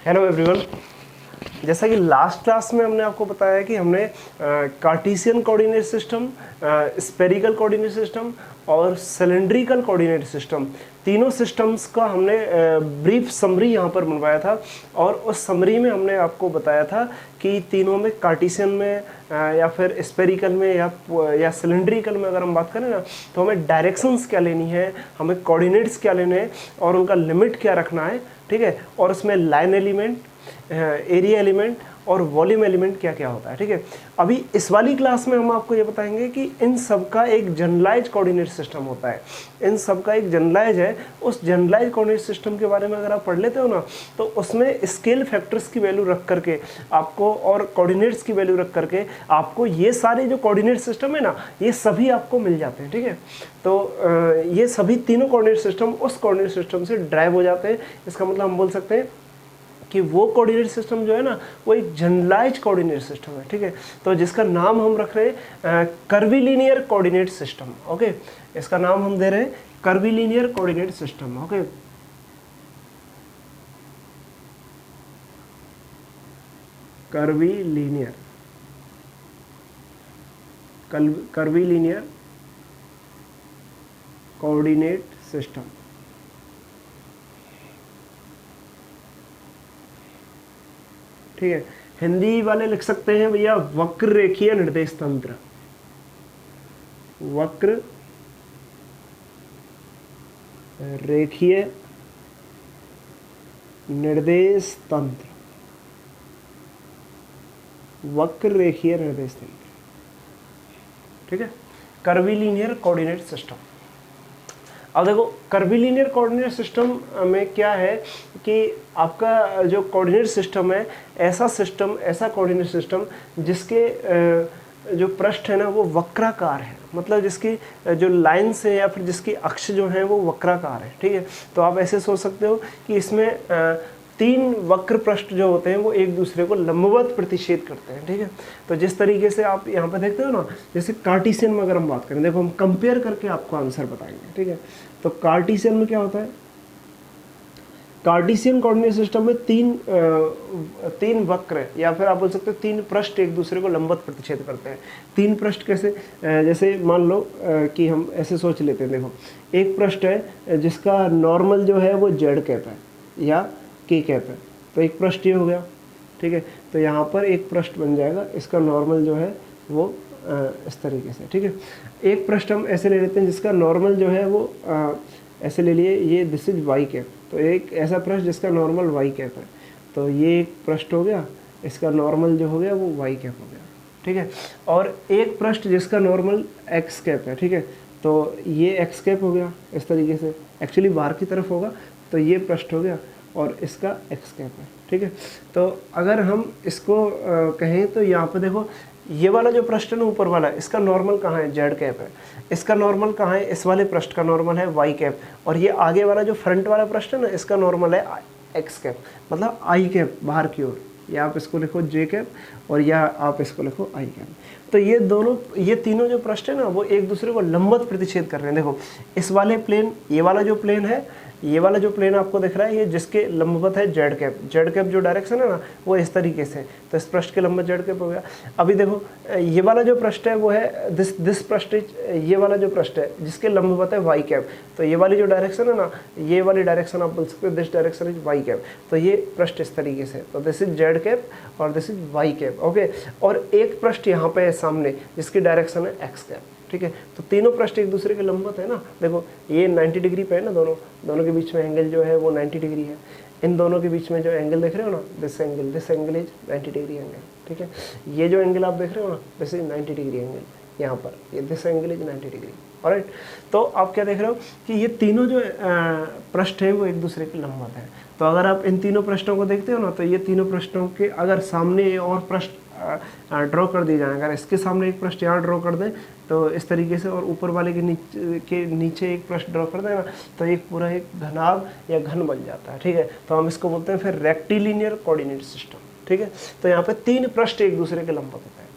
Hello everyone. जैसा कि last class में हमने आपको बताया कि हमने Cartesian coordinate system, spherical coordinate system और सिलेंड्रिकल कोऑर्डिनेट सिस्टम, तीनों सिस्टम्स का हमने ब्रीफ समरी यहाँ पर बनवाया था। और उस समरी में हमने आपको बताया था कि तीनों में कार्टेशियन में या फिर स्फेरिकल में या सिलेंड्रिकल में अगर हम बात करें ना, तो हमें डायरेक्शंस क्या लेनी है, हमें कोऑर्डिनेट्स क्या लेने हैं और उनका लिमिट क्या रखना है, ठीक है। और उसमें लाइन एलिमेंट, एरिया एलिमेंट और वॉल्यूम एलिमेंट क्या क्या होता है, ठीक है। अभी इस वाली क्लास में हम आपको ये बताएंगे कि इन सब का एक जनरलाइज कोऑर्डिनेट सिस्टम होता है। इन सब का एक जनरलाइज है। उस जनरलाइज कोऑर्डिनेट सिस्टम के बारे में अगर आप पढ़ लेते हो ना, तो उसमें स्केल फैक्टर्स की वैल्यू रख करके आपको और कोऑर्डिनेट्स की वैल्यू रख करके आपको ये सारे जो कोऑर्डिनेट सिस्टम है ना, ये सभी आपको मिल जाते हैं, ठीक है। तो ये सभी तीनों कोऑर्डिनेट सिस्टम उस कोऑर्डिनेट सिस्टम से ड्राइव हो जाते हैं। इसका मतलब हम बोल सकते हैं कि वो कोऑर्डिनेट सिस्टम जो है ना, वो एक जनरलाइज कोऑर्डिनेट सिस्टम है, ठीक है। तो जिसका नाम हम रख रहे हैं कर्वीलिनियर कोऑर्डिनेट सिस्टम, ओके। इसका नाम हम दे रहे हैं curvilinear coordinate system, okay. Curvilinear coordinate system, ठीक है। हिंदी वाले लिख सकते हैं भैया वक्र रेखीय निर्देश तंत्र, वक्र रेखीय निर्देश तंत्र, वक्र रेखीय निर्देश तंत्र, ठीक है। Curvilinear coordinate system. अब देखो कर्वीलिनियर कोऑर्डिनेट सिस्टम में क्या है कि आपका जो कोऑर्डिनेट सिस्टम है, ऐसा कोऑर्डिनेट सिस्टम जिसके जो पृष्ठ है ना वो वक्राकार है, मतलब जिसकी जो लाइन्स है या फिर जिसकी अक्ष जो है वो वक्राकार है, ठीक है। तो आप ऐसे सोच सकते हो कि इसमें तीन वक्र पृष्ठ जो होते हैं वो एक दूसरे को लंबवत प्रतिच्छेद करते हैं, ठीक है। तो जिस तरीके से आप यहाँ पे देखते हो ना, जैसे कार्टेशियन में अगर हम बात करें, देखो हम कंपेयर करके आपको आंसर बताएंगे, ठीक है। तो कार्टेशियन में क्या होता है, कार्टेशियन कोऑर्डिनेट सिस्टम में तीन वक्र या फिर आप बोल सकते हो तीन पृष्ठ एक दूसरे को लंबवत प्रतिच्छेद करते हैं। तीन पृष्ठ कैसे, जैसे मान लो कि हम ऐसे सोच लेते हैं, देखो एक पृष्ठ है जिसका नॉर्मल जो है वो जेड कैप है या के कैप है, तो एक पृष्ठ ये हो गया, ठीक है। तो यहाँ पर एक पृष्ठ बन जाएगा, इसका नॉर्मल जो है वो इस तरीके से, ठीक है। एक पृष्ठ हम ऐसे ले लेते हैं जिसका नॉर्मल जो है वो ऐसे ले लिए, ये दिस इज वाई कैप, तो एक ऐसा पृष्ठ जिसका नॉर्मल वाई कैप है, तो ये एक पृष्ठ हो गया, इसका नॉर्मल जो हो गया वो वाई कैप हो गया, ठीक है। और एक पृष्ठ जिसका नॉर्मल एक्स कैप है, ठीक है, तो ये एक्स कैप हो गया इस तरीके से, एक्चुअली बाहर की तरफ होगा, तो ये पृष्ठ हो गया और इसका एक्स कैप है, ठीक है। तो अगर हम इसको कहें तो यहाँ पे देखो ये वाला जो पृष्ठ है ना ऊपर वाला, इसका नॉर्मल कहाँ है, जेड कैप है। इसका नॉर्मल कहाँ है, इस वाले पृष्ठ का नॉर्मल है वाई कैप। और ये आगे वाला जो फ्रंट वाला पृष्ठ है ना, इसका नॉर्मल है एक्स कैप, मतलब आई कैप बाहर की ओर, या आप इसको लिखो जे कैप और या आप इसको लिखो आई कैप। तो ये तीनों जो पृष्ठ है ना वो एक दूसरे को लंबवत प्रतिच्छेद कर रहे हैं। देखो इस वाले प्लेन, ये वाला जो प्लेन है, ये वाला जो प्लेन आपको दिख रहा है, ये जिसके लंबवत है जेड कैप जो डायरेक्शन है ना वो इस तरीके से, तो इस पृष्ठ के लंबवत जेड कैप हो गया। अभी देखो ये वाला जो पृष्ठ है वो है दिस पृष्ठ, ये वाला जो पृष्ठ है जिसके लंबवत है वाई कैप, तो ये वाली जो डायरेक्शन है ना, ये वाली डायरेक्शन आप बोल सकते हो this direction is Y cap, तो ये पृष्ठ इस तरीके से, तो दिस इज जेड कैप और this is Y cap, okay. और एक पृष्ठ यहाँ पे है सामने जिसकी डायरेक्शन है एक्स कैप, ठीक है। तो तीनों पृष्ठ एक दूसरे के लंबवत है ना, देखो ये 90 डिग्री पे है ना, दोनों के बीच में एंगल जो है वो 90 डिग्री है। इन दोनों के बीच में जो एंगल देख रहे हो ना, this angle is 90 degree angle, ठीक है। ये जो एंगल आप देख रहे हो ना, दिस इज 90 डिग्री एंगल, यहाँ पर ये this angle is 90 degree, alright. तो आप क्या देख रहे हो कि ये तीनों जो पृष्ठ है वो एक दूसरे के लंबवत है। तो अगर आप इन तीनों पृष्ठों को देखते हो ना, तो ये तीनों पृष्ठों के अगर सामने और पृष्ठ ड्रॉ कर दिए जाए, अगर इसके सामने एक पृष्ठ यहाँ ड्रॉ कर दें तो इस तरीके से, और ऊपर वाले के नीचे एक पृष्ठ ड्रॉ कर दें ना, तो एक पूरा एक घनाभ या घन बन जाता है, ठीक है। तो हम इसको बोलते हैं फिर रेक्टिलिनियर कोऑर्डिनेट सिस्टम, ठीक है। तो यहाँ पे तीन पृष्ठ एक दूसरे के लंबवत होते हैं,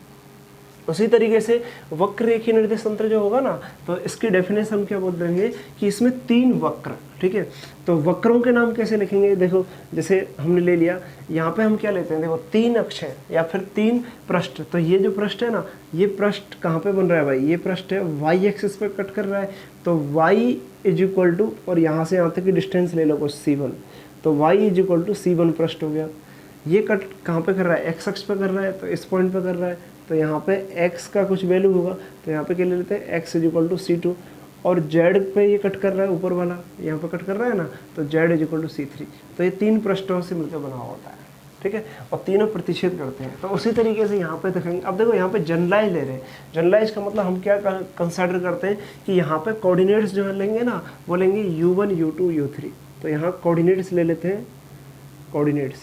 उसी तरीके से वक्र रेखीय निर्देश तंत्र जो होगा ना, तो इसकी डेफिनेशन हम क्या बोल देंगे कि इसमें 3 वक्र, ठीक है। तो वक्रों के नाम कैसे लिखेंगे, देखो जैसे हमने ले लिया यहाँ पे हम क्या लेते हैं, देखो 3 अक्ष है या फिर 3 पृष्ठ। तो ये जो पृष्ठ है ना, ये पृष्ठ कहाँ पे बन रहा है भाई, ये पृष्ठ है वाई एक्सिस पे कट कर रहा है। तो y इज इक्वल टू, और यहाँ से यहाँ तक की डिस्टेंस ले लो कुछ c1, तो y is equal to c1 पृष्ठ हो गया। ये कट कहाँ पे कर रहा है, x अक्ष पे कर रहा है, तो इस पॉइंट पे कर रहा है। तो यहाँ पे x का कुछ वैल्यू होगा, तो यहाँ पे क्या ले लेते हैं, x is equal to c2। और z पे ये कट कर रहा है, ऊपर वाला यहाँ पे कट कर रहा है ना, तो z is equal to c3। तो ये 3 पृष्ठों से मिलकर बना होता है, ठीक है, और तीनों प्रतिच्छेद करते हैं। तो उसी तरीके से यहाँ पे देखेंगे। अब देखो यहाँ पे जनरलाइज ले रहे हैं। जनरलाइज का मतलब हम क्या कंसिडर करते हैं कि यहाँ पे कोऑर्डिनेट्स जो लेंगे ना, वो लेंगे u1 u2 u3। तो यहाँ कोऑर्डिनेट्स ले लेते हैं, coordinates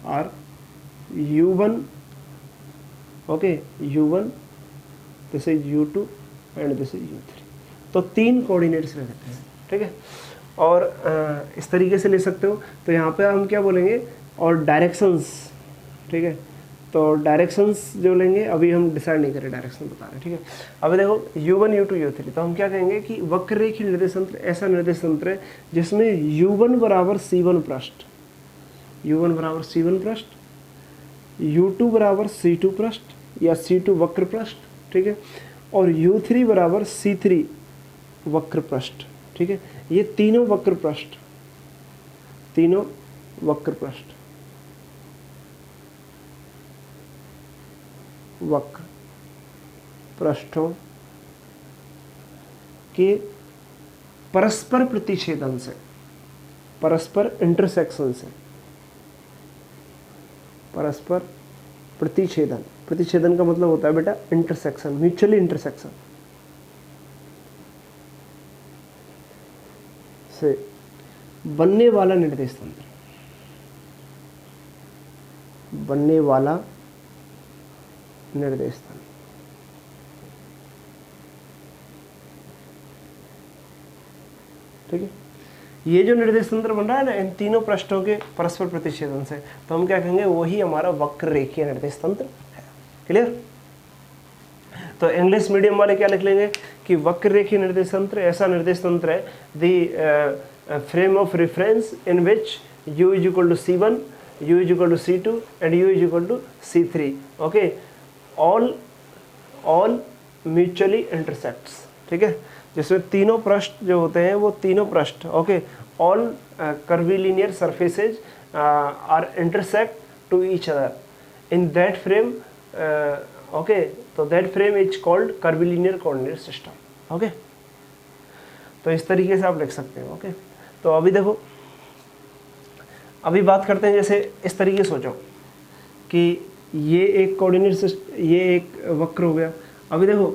are u1, okay, u1, this is u2 and this is u3। तो 3 कोऑर्डिनेट्स ले लेते हैं, ठीक है। और इस तरीके से ले सकते हो। तो यहाँ पे हम क्या बोलेंगे, और डायरेक्शंस, ठीक है। तो डायरेक्शंस जो लेंगे, अभी हम डिसाइड नहीं करें, डायरेक्शन बता रहे हैं, ठीक है। अभी देखो u1 u2 u3, तो हम क्या कहेंगे कि वक्र रेखीय निर्देश तंत्र ऐसा निर्देश तंत्र है जिसमें u1 बराबर c1 पृष्ठ, u1 बराबर c1 पृष्ठ, u2 बराबर c2 पृष्ठ या c2 वक्र पृष्ठ, ठीक है, और u3 बराबर c3 वक्र पृष्ठ, ठीक है। ये तीनों वक्र पृष्ठ, वक्र पृष्ठों के परस्पर प्रतिच्छेदन से, परस्पर इंटरसेक्शन से, परस्पर प्रतिच्छेदन, प्रतिच्छेदन का मतलब होता है बेटा इंटरसेक्शन, म्यूचुअली इंटरसेक्शन से बनने वाला निर्देश तंत्र, बनने वाला निर्देश तंत्र, ठीक है। ये जो निर्देश तंत्र बन रहा है ना, इन तीनों पृष्ठों के परस्पर प्रतिच्छेदन से, तो हम क्या कहेंगे, वही हमारा वक्र रेखीय निर्देश तंत्र है। क्लियर। तो इंग्लिश मीडियम वाले क्या लिख लेंगे कि वक्र रेखीय निर्देश तंत्र ऐसा निर्देश तंत्र है, the frame of reference in which u is equal to c1, u is equal to c2 and u is equal to c3, okay, all mutually intersects, ठीक है, जिसमें तीनों पृष्ठ जो होते हैं वो तीनों पृष्ठ, okay, all curvilinear surfaces are intersect to each other in that frame, okay. तो that frame is called curvilinear coordinate system, okay. तो इस तरीके से आप लिख सकते हो, ओके। तो अभी देखो, अभी बात करते हैं, जैसे इस तरीके से सोचो कि ये एक कोऑर्डिनेट सिस्टम, ये एक वक्र हो गया। अभी देखो,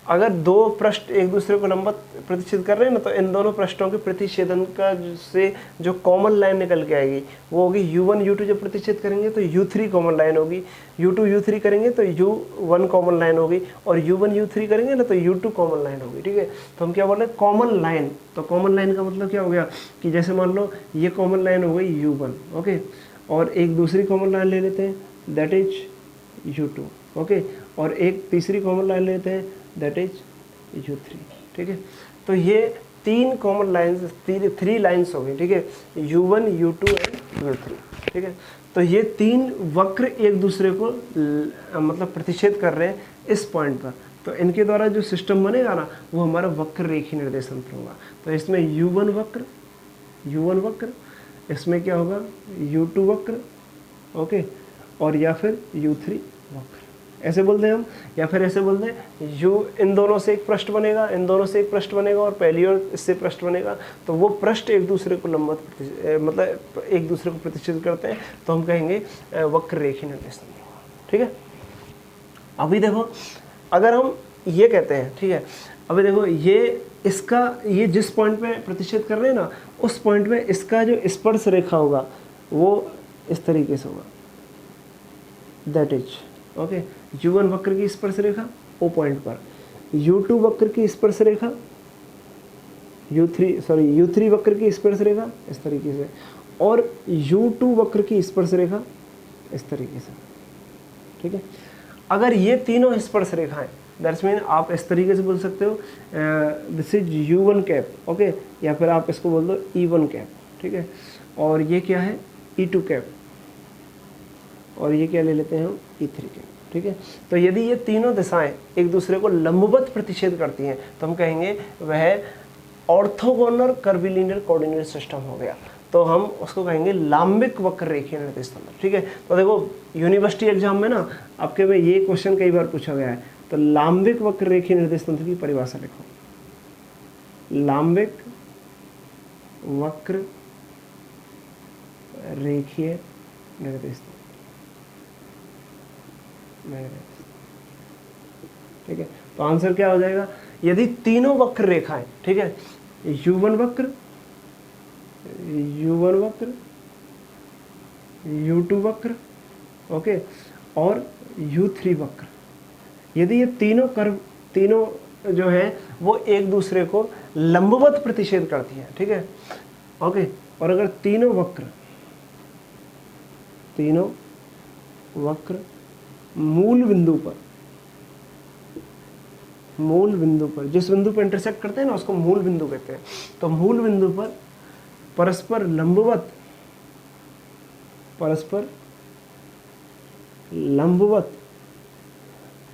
अगर 2 पृष्ठ एक दूसरे को लंबवत प्रतिच्छेद कर रहे हैं ना, तो इन दोनों पृष्ठों के प्रतिच्छेदन का से जो कॉमन लाइन निकल के आएगी वो होगी u1 u2 जब प्रतिच्छेद करेंगे तो u3 कॉमन लाइन होगी, u2 u3 करेंगे तो u1 कॉमन लाइन होगी, और u1 u3 करेंगे ना तो u2 कॉमन लाइन होगी, ठीक है। तो हम क्या बोल रहे हैं, कॉमन लाइन। तो कॉमन लाइन का मतलब क्या हो गया कि जैसे मान लो ये कॉमन लाइन हो गई u1, ओके, और एक दूसरी कॉमन लाइन ले लेते हैं, दैट इज u2, ओके, और एक तीसरी कॉमन लाइन लेते हैं, दैट इज u3, ठीक है। तो ये 3 कॉमन लाइन्स, 3 लाइन्स हो गई, ठीक है, u1 u2 एंड u3, ठीक है। तो ये 3 वक्र एक दूसरे को मतलब प्रतिच्छेद कर रहे हैं इस पॉइंट पर। तो इनके द्वारा जो सिस्टम बनेगा ना, वो हमारा वक्र रेखीय निर्देश तंत्र होगा। तो इसमें u1 वक्र, इसमें क्या होगा u2 वक्र, ओके, और या फिर u3 वक्र, ऐसे बोलते हैं हम, या फिर ऐसे बोलते हैं u इन दोनों से एक पृष्ठ बनेगा, इन दोनों से एक पृष्ठ बनेगा, और पहली ओर इससे पृष्ठ बनेगा, तो वो पृष्ठ एक दूसरे को लंबवत मतलब एक दूसरे को प्रतिच्छेद करते हैं, तो हम कहेंगे वक्र रेखीय निर्देश तंत्र, ठीक है। अभी देखो, अगर हम ये कहते हैं, ठीक है, अभी देखो ये जिस पॉइंट पे प्रतिच्छेद कर रहे हैं ना, उस पॉइंट में इसका जो स्पर्श रेखा होगा वो इस तरीके से होगा, दैट इज, ओके, u1 वक्र की स्पर्श रेखा ओ पॉइंट पर, u2 वक्र की स्पर्श रेखा, u3 वक्र की स्पर्श रेखा इस तरीके से, और u2 वक्र की स्पर्श रेखा इस तरीके से, ठीक है। अगर ये तीनों स्पर्श रेखाएं, दैट्स मीन आप इस तरीके से बोल सकते हो this is U1 cap, okay, या फिर आप इसको बोल दो E1 कैप, ठीक है। और ये क्या है E2 कैप, और ये क्या ले लेते हैं हम E3 कैप, ठीक है। तो यदि ये तीनों दिशाएं एक दूसरे को लंबवत प्रतिच्छेद करती हैं तो हम कहेंगे वह ऑर्थोगोनल कर्विलिनियर कोऑर्डिनेट सिस्टम हो गया। तो हम उसको कहेंगे लांबिक वक्र रेखीय निर्देश तंत्र, ठीक है। तो देखो यूनिवर्सिटी एग्जाम में ना आपके में ये क्वेश्चन कई बार पूछा गया है। तो लांबिक वक्र रेखीय निर्देश तंत्र की परिभाषा लिखो। लांबिक वक्र रेखीय निर्देश तंत्र, ठीक है। तो आंसर क्या हो जाएगा, यदि तीनों वक्र रेखाएं, ठीक है, U1 वक्र, U1 वक्र, U2 वक्र, ओके, और U3 वक्र, यदि ये तीनों जो है वो एक दूसरे को लंबवत प्रतिच्छेद करती है, ठीक है, ओके। और अगर तीनों वक्र मूल बिंदु पर जिस बिंदु पर इंटरसेक्ट करते हैं ना उसको मूल बिंदु कहते हैं। तो मूल बिंदु पर परस्पर लंबवत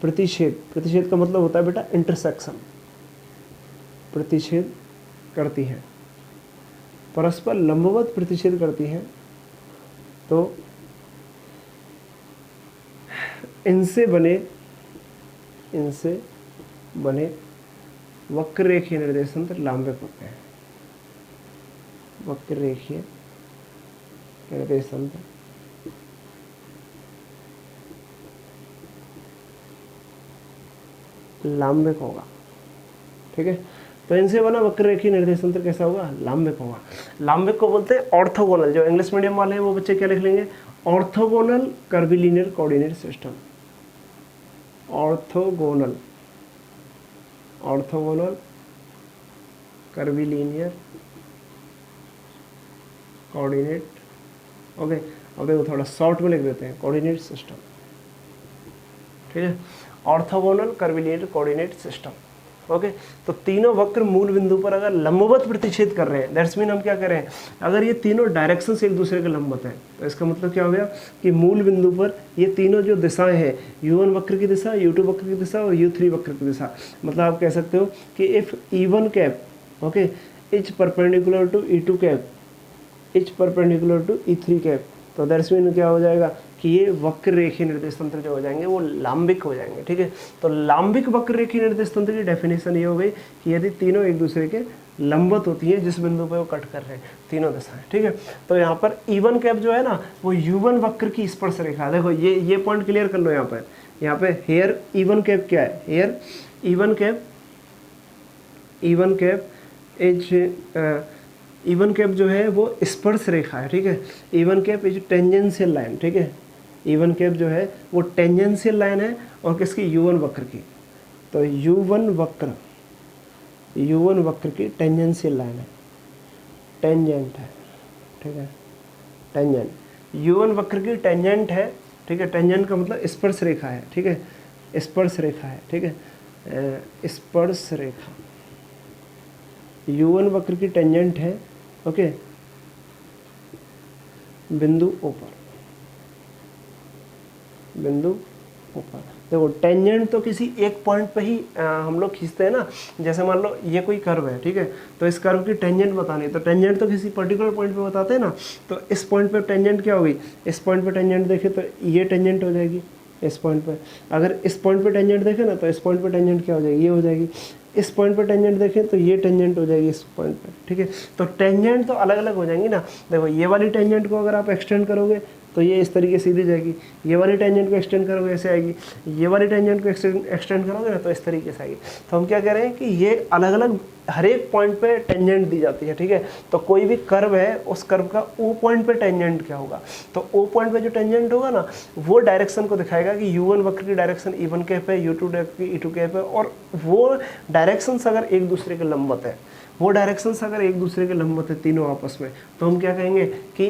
प्रतिच्छेद का मतलब होता है बेटा इंटरसेक्शन, प्रतिच्छेद करती है, परस्पर लंबवत प्रतिच्छेद करती है, तो इनसे बने वक्र रेखीय निर्देश तंत्र लांबिक वक्र है। वक्र रेखीय निर्देश तंत्र लांबिक होगा, ठीक है। तो इनसे बना वक्र रेखीय निर्देश तंत्र कैसा होगा, लांबिक होगा। लांबिक को बोलते हैं ऑर्थोगोनल। जो इंग्लिश मीडियम वाले हैं वो बच्चे क्या लिख लेंगे, orthogonal curvilinear coordinate system. Orthogonal curvilinear coordinate, okay. अब देखो थोड़ा शॉर्ट में लिख देते हैं, कोऑर्डिनेट सिस्टम, ठीक है। Orthogonal curvilinear coordinate system, okay. तो तीनों वक्र मूल बिंदु पर अगर लंबवत प्रतिच्छेद कर रहे हैं, दैट्स मीन हम क्या कर रहे हैं, अगर ये तीनों डायरेक्शन से एक दूसरे के लंबवत हैं, तो इसका मतलब क्या हो गया कि मूल बिंदु पर ये तीनों जो दिशाएं हैं, U1 वक्र की दिशा, U2 वक्र की दिशा और U3 वक्र की दिशा, मतलब आप कह सकते हो कि if E1 cap, okay, is perpendicular to E2 cap, is perpendicular to E3 cap, तो दैट्स मीन क्या हो जाएगा कि ये वक्र रेखीय निर्देश तंत्र जो हो जाएंगे वो लांबिक हो जाएंगे, ठीक है। तो लांबिक वक्र रेखीय निर्देश तंत्र की डेफिनेशन ये हो गई कि यदि तीनों एक दूसरे के लंबवत होती है जिस बिंदु पे वो कट कर रहे हैं, तीनों दिशाएं, ठीक है। तो यहाँ पर E1 कैप जो है ना वो U1 वक्र की स्पर्श रेखा, देखो ये पॉइंट क्लियर कर लो। यहाँ पे हेयर E1 कैप क्या है, हेयर E1 कैप जो है वो स्पर्श रेखा है, ठीक है। E1 cap is tangential line, ठीक है। E1 कैप जो है वो टेंजेंशियल लाइन है और किसकी, U1 वक्र की। तो U1 वक्र की टेंजेंशियल लाइन है, टेंजेंट है, ठीक है, टेंजेंट। U1 वक्र की टेंजेंट है, ठीक है। टेंजेंट का मतलब स्पर्श रेखा है, ठीक है, स्पर्श रेखा है, ठीक है, स्पर्श रेखा। U1 वक्र की टेंजेंट है, ओके, बिंदु O पर। देखो टेंजेंट तो किसी एक पॉइंट पे ही हम लोग खींचते हैं ना। जैसे मान लो ये कोई कर्व है, ठीक है, तो इस कर्व की टेंजेंट बतानी है, तो टेंजेंट तो किसी पर्टिकुलर पॉइंट पे बताते हैं ना। तो इस पॉइंट पे टेंजेंट क्या होगी, इस पॉइंट पे टेंजेंट देखे तो ये टेंजेंट हो जाएगी इस पॉइंट पे। अगर इस पॉइंट पे टेंजेंट देखे ना तो इस पॉइंट पे टेंजेंट क्या हो जाएगी, ये हो जाएगी। इस पॉइंट पे टेंजेंट देखें तो ये टेंजेंट हो जाएगी इस पॉइंट पे, ठीक है। तो टेंजेंट तो अलग अलग हो जाएंगी ना। देखो ये वाली टेंजेंट को अगर आप एक्सटेंड करोगे तो ये इस तरीके सीधी जाएगी, ये वाली टेंजेंट को एक्सटेंड करोगे ऐसे आएगी, ये वाली टेंजेंट को एक्सटेंड करोगे ना तो इस तरीके से आएगी। तो हम क्या कह रहे हैं कि ये अलग अलग हर एक पॉइंट पे टेंजेंट दी जाती है, ठीक है। तो कोई भी कर्व है उस कर्व का ओ पॉइंट पे टेंजेंट क्या होगा, तो ओ पॉइंट पे जो टेंजेंट होगा ना वो डायरेक्शन को दिखाएगा कि U1 वक्र की डायरेक्शन E1 कैप है, U2 की E2 कैप है। और वो डायरेक्शंस अगर एक दूसरे के लंबवत है, वो डायरेक्शंस अगर एक दूसरे के लंबवत है तीनों आपस में, तो हम क्या कहेंगे कि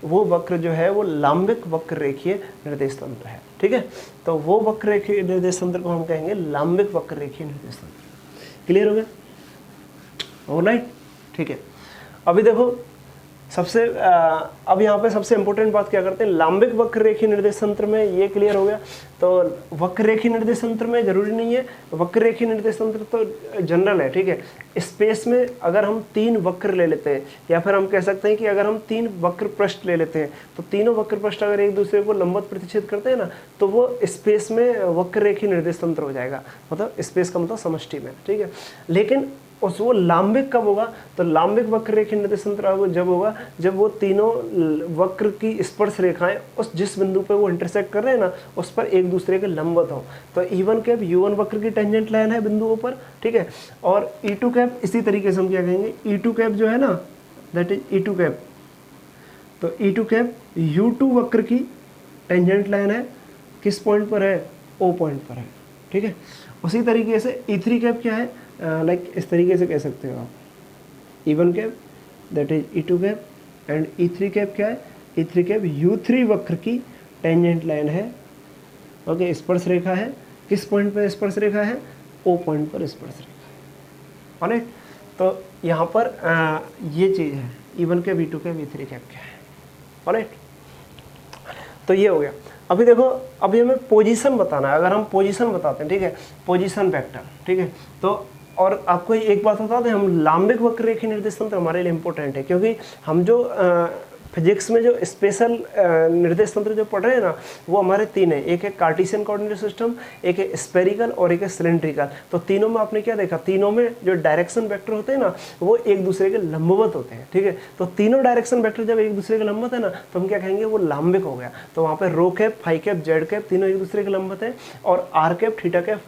वो वक्र जो है वो लांबिक वक्र रेखीय निर्देश तंत्र है। ठीक है। तो वो वक्र रेखीय निर्देश तंत्र को हम कहेंगे लांबिक वक्र रेखीय निर्देश तंत्र। क्लियर हो गया? ऑलराइट, ठीक है। अभी देखो सबसे अब यहाँ पे सबसे इंपॉर्टेंट बात क्या करते हैं, लांबिक वक्र रेखीय निर्देश तंत्र में ये क्लियर हो गया। तो वक्र रेखीय निर्देश तंत्र में जरूरी नहीं है, वक्र रेखीय निर्देश तंत्र तो जनरल है, ठीक है। स्पेस में अगर हम 3 वक्र ले लेते हैं, या फिर हम कह सकते हैं कि अगर हम 3 वक्र पृष्ठ ले लेते हैं, तो तीनों वक्र पृष्ठ अगर एक दूसरे को लंबवत प्रतिच्छेद करते हैं ना, तो वो स्पेस में वक्र रेखीय निर्देश तंत्र हो जाएगा। मतलब स्पेस का मतलब समष्टि में, ठीक है। लेकिन उस वो लांबिक कब होगा, तो लांबिक वक्र रेखीय निर्देश तंत्र जब होगा जब वो तीनों वक्र की स्पर्श रेखाएं उस जिस बिंदु पे वो इंटरसेक्ट कर रहे हैं ना, उस पर एक दूसरे के लंबवत हो। तो E1 कैप U1 वक्र की टेंजेंट लाइन है बिंदुओं पर, ठीक है। और E2 कैप इसी तरीके से हम क्या कहेंगे, E2 कैप जो है ना, दैट इज E2 कैप, तो E2 कैप U2 वक्र की टेंजेंट लाइन है, किस पॉइंट पर है, O पॉइंट पर है, ठीक है। उसी तरीके से E3 कैप क्या है, लाइक इस तरीके से कह सकते हो आप, E1 cap that is E2 cap and E3 cap क्या है, E3 कैप U3 वक्र की टेंजेंट लाइन है, ओके। स्पर्श रेखा है, किस पॉइंट पर स्पर्श रेखा है, O पॉइंट पर स्पर्श रेखा है, ऑलराइट। तो यहाँ पर ये चीज़ है, E1 cap E2 cap E3 cap क्या है, ऑलराइट। तो ये हो गया। अभी देखो, अभी हमें पोजीशन बताना है। अगर हम पोजीशन बताते हैं, ठीक है, पोजीशन वेक्टर, ठीक है, तो और आपको एक बात बता दें, हम लांबिक वक्र रेखीय निर्देश तंत्र हमारे लिए इंपॉर्टेंट है, क्योंकि हम जो फिजिक्स में जो स्पेशल निर्देश तंत्र जो पढ़ रहे हैं ना, वो हमारे 3 है। एक है कार्टेशियन कोऑर्डिनेट सिस्टम, एक है स्फेरिकल और एक है सिलेंड्रिकल। तो तीनों में आपने क्या देखा, तीनों में जो डायरेक्शन वेक्टर होते हैं ना, वो एक दूसरे के लंबवत होते हैं, ठीक है। तो तीनों डायरेक्शन वेक्टर जब एक दूसरे के लंबवत है ना, तो हम क्या कहेंगे, वो लांबिक हो गया। तो वहाँ पे rho cap, phi cap, Z cap तीनों एक दूसरे के लंबवत है, और R cap, theta cap,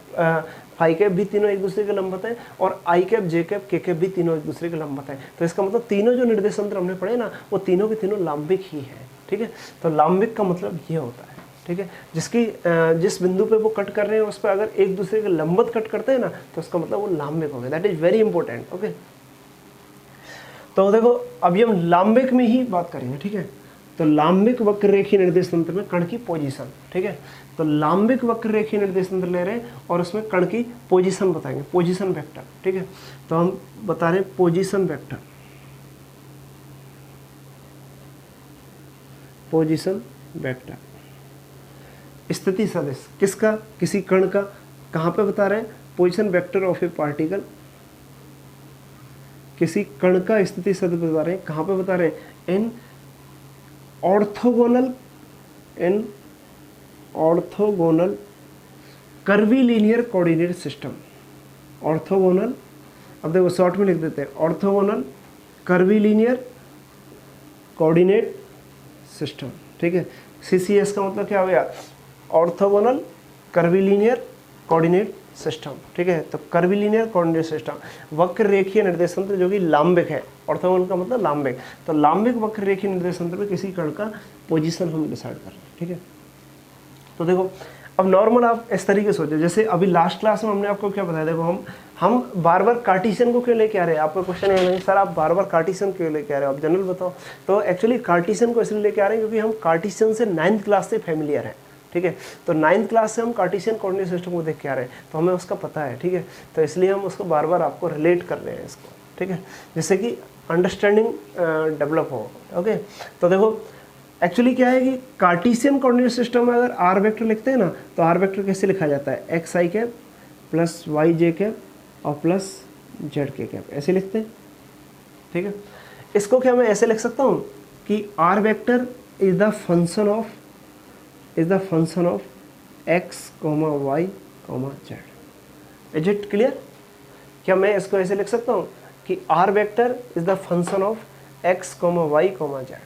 phi cap भी तीनों एक दूसरे के लंबवत हैं, और I cap, J cap, K cap भी तीनों एक दूसरे के लंबवत हैं। तो इसका मतलब तीनों जो निर्देश तंत्र हमने पढ़े ना, वो तीनों के तीनों लांबिक ही हैं, ठीक है। तो लांबिक का मतलब ये होता है, ठीक है, जिसकी जिस बिंदु पे वो कट कर रहे हैं उस पर अगर एक दूसरे के लंबवत कट करते हैं ना, तो उसका मतलब वो लांबिक हो गया। That is very important, okay. तो देखो अभी हम लांबिक में ही बात करेंगे, ठीक है। तो लांबिक वक्र रेखीय निर्देश तंत्र में कण की पोजीशन, ठीक है। तो लांबिक वक्र रेखीय निर्देश तंत्र ले रहे हैं और उसमें कण की पोजीशन बताएंगे, पोजीशन वेक्टर, ठीक है। तो हम बता रहे हैं पोजीशन वेक्टर, पोजीशन वेक्टर, स्थिति सदिश किसका, किसी कण का। कहाँ पे बता रहे हैं, position vector of A particle, किसी कण का स्थिति सदिश बता रहे हैं। कहाँ पे बता रहे हैं, इन orthogonal curvilinear coordinate system. Orthogonal, अब देखो शॉर्ट में लिख देते हैं, ऑर्थोगोनल कर्वीलिनियर कोऑर्डिनेट सिस्टम, ठीक है। CCS का मतलब क्या हो गया, ऑर्थोगोनल कर्वीलिनियर कोऑर्डिनेट सिस्टम, ठीक है। तो कर्वीलिनियर कोऑर्डिनेट सिस्टम वक्र रेखीय निर्देश तंत्र जो कि लांबिक है, ऑर्थोगोनल का मतलब लांबिक। तो लांबिक वक्र रेखीय निर्देश तंत्र में किसी कण का पोजीशन हम डिसाइड कर रहे हैं, ठीक है। तो देखो अब नॉर्मल आप इस तरीके से सोचो, जैसे अभी लास्ट क्लास में हमने आपको क्या बताया, देखो हम बार बार कार्टेशियन को क्यों लेके आ रहे हैं। आपका क्वेश्चन है नहीं सर आप बार बार कार्टेशियन क्यों लेके आ रहे हो, आप जनरल बताओ। तो एक्चुअली कार्टेशियन को इसलिए लेके आ रहे हैं क्योंकि हम कार्टेशियन से 9th क्लास से फेमिलियर हैं, ठीक है। तो 9th क्लास से हम कार्टेशियन कोऑर्डिनेट सिस्टम को देख के आ रहे हैं, तो हमें उसका पता है, ठीक है। तो इसलिए हम उसको बार बार आपको रिलेट कर रहे हैं इसको, ठीक है, जिससे कि अंडरस्टैंडिंग डेवलप हो, ओके। तो देखो एक्चुअली क्या है कि कार्टेशियन कोऑर्डिनेट सिस्टम में अगर आर वेक्टर लिखते हैं ना, तो आर वेक्टर कैसे लिखा जाता है, एक्स आई कैप प्लस वाई जे कैप और प्लस जेड के कैप, ऐसे लिखते हैं, ठीक है। इसको क्या मैं ऐसे लिख सकता हूँ कि R vector is the function of X comma Y comma Z. Is it clear? क्या मैं इसको ऐसे लिख सकता हूँ कि R vector is the function of X comma Y comma Z,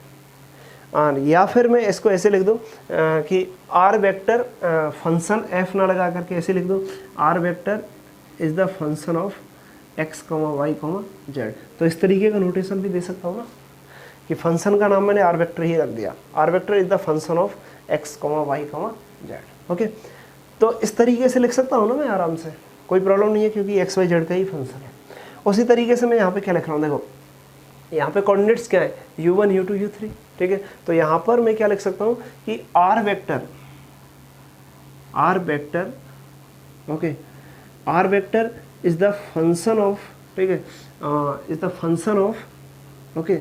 या फिर मैं इसको ऐसे लिख दूँ कि आर वेक्टर फंक्शन एफ ना लगा करके ऐसे लिख दूँ, R vector is the function of X comma Y comma Z. तो इस तरीके का नोटेशन भी दे सकता हूँ ना, कि फंक्शन का नाम मैंने आर वेक्टर ही रख दिया, R vector is the function of X comma Y comma Z, okay. तो इस तरीके से लिख सकता हूँ ना मैं आराम से, कोई प्रॉब्लम नहीं है, क्योंकि एक्स वाई जेड का ही फंक्शन है। उसी तरीके से मैं यहाँ पे क्या लिख रहा हूँ, देखो यहाँ पे कोऑर्डिनेट्स क्या है, u1 u2 u3, ठीक है। तो यहाँ पर मैं क्या लिख सकता हूँ कि R vector R vector, okay, R vector is the function of, ठीक है, is the function of, okay,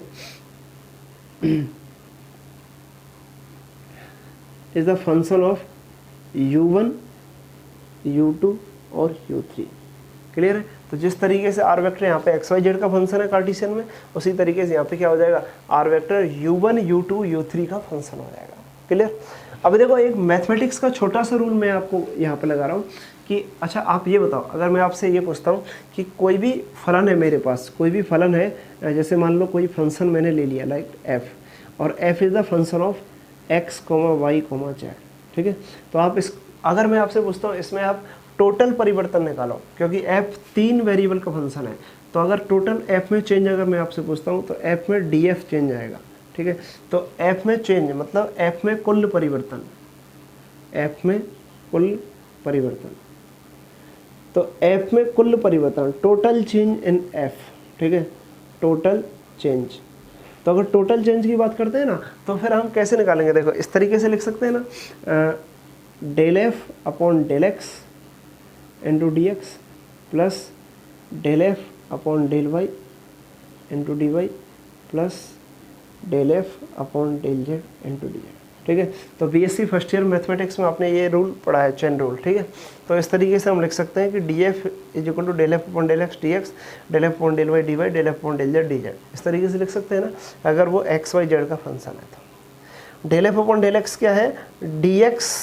is the function of u1, u2 और u3। क्लियर है? तो जिस तरीके से आर वेक्टर यहाँ पे एक्स वाई जेड का फंक्शन है कार्टेशियन में, उसी तरीके से यहाँ पे क्या हो जाएगा, are vector u1, u2, u3 का फंक्शन हो जाएगा। क्लियर? अभी देखो एक मैथमेटिक्स का छोटा सा रूल मैं आपको यहाँ पे लगा रहा हूँ कि अच्छा आप ये बताओ, अगर मैं आपसे ये पूछता हूँ कि कोई भी फलन है मेरे पास, कोई भी फलन है, जैसे मान लो कोई फंक्शन मैंने ले लिया लाइक f, और f is the function of x, y, z, ठीक है। तो आप इस, अगर मैं आपसे पूछता हूँ इसमें आप टोटल परिवर्तन निकालो, क्योंकि f 3 वेरिएबल का फंक्शन है, तो अगर टोटल f में चेंज अगर मैं आपसे पूछता हूँ तो f में df चेंज आएगा, ठीक है। तो f में चेंज मतलब f में कुल परिवर्तन, f में कुल परिवर्तन, तो f में कुल परिवर्तन, टोटल चेंज इन f, ठीक है, टोटल चेंज। तो अगर टोटल चेंज की बात करते हैं ना, तो फिर हम कैसे निकालेंगे, देखो इस तरीके से लिख सकते हैं ना, del F upon del X into D X plus del F upon del Y into D Y plus del F upon del Z into D Z, ठीक है। तो बीएससी फर्स्ट ईयर मैथमेटिक्स में आपने ये रूल पढ़ा है, chain rule, ठीक है। तो इस तरीके से हम लिख सकते हैं कि D F is equal to del F upon del X D X, del F upon del Y D Y, del F upon del Z D Z, इस तरीके से लिख सकते हैं ना, अगर वो एक्स वाई जेड का फंक्शन है तो। Del F upon del X क्या है, डी एक्स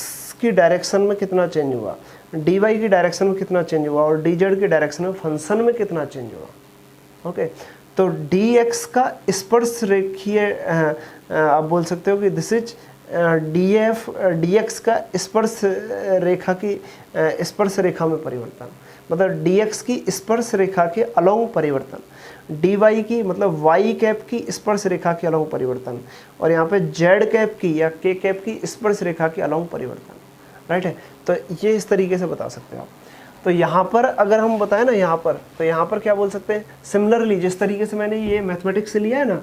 की डायरेक्शन में कितना चेंज हुआ, डी वाई की डायरेक्शन में कितना चेंज हुआ, और डी जेड की डायरेक्शन में फंक्शन में कितना चेंज हुआ, ओके। तो डी एक्स का स्पर्श रेखीय, आप बोल सकते हो कि this is D F D x का स्पर्श रेखा की, स्पर्श रेखा में परिवर्तन, मतलब डी एक्स की स्पर्श रेखा के अलोंग परिवर्तन, डी वाई की मतलब वाई कैप की स्पर्श रेखा के अलोंग परिवर्तन, और यहाँ पे जेड कैप की या के कैप की स्पर्श रेखा के अलोंग परिवर्तन, राइट है। तो ये इस तरीके से बता सकते हो आप। तो यहाँ पर अगर हम बताएं ना, यहाँ पर, तो यहाँ पर क्या बोल सकते हैं, सिमिलरली जिस तरीके से मैंने ये मैथमेटिक्स से लिया है ना,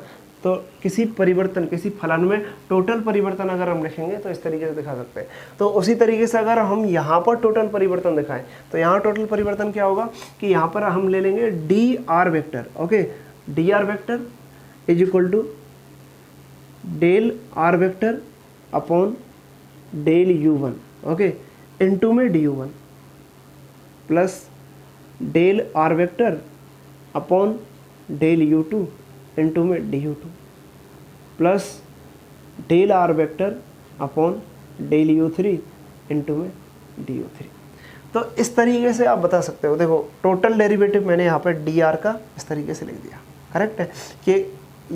तो किसी परिवर्तन, किसी फलन में टोटल परिवर्तन अगर हम लिखेंगे तो इस तरीके से दिखा सकते हैं। तो उसी तरीके से अगर हम यहाँ पर टोटल परिवर्तन दिखाएं, तो यहाँ टोटल परिवर्तन क्या होगा कि यहाँ पर हम ले लेंगे d are vector, okay, d are vector is equal to del r vector upon del u one, okay, into में d you one plus del r vector upon del u two into में d you two plus del r vector upon del u three into में d you three. तो इस तरीके से आप बता सकते हो। देखो टोटल डेरिवेटिव मैंने यहाँ पर डी आर का इस तरीके से लिख दिया, करेक्ट है कि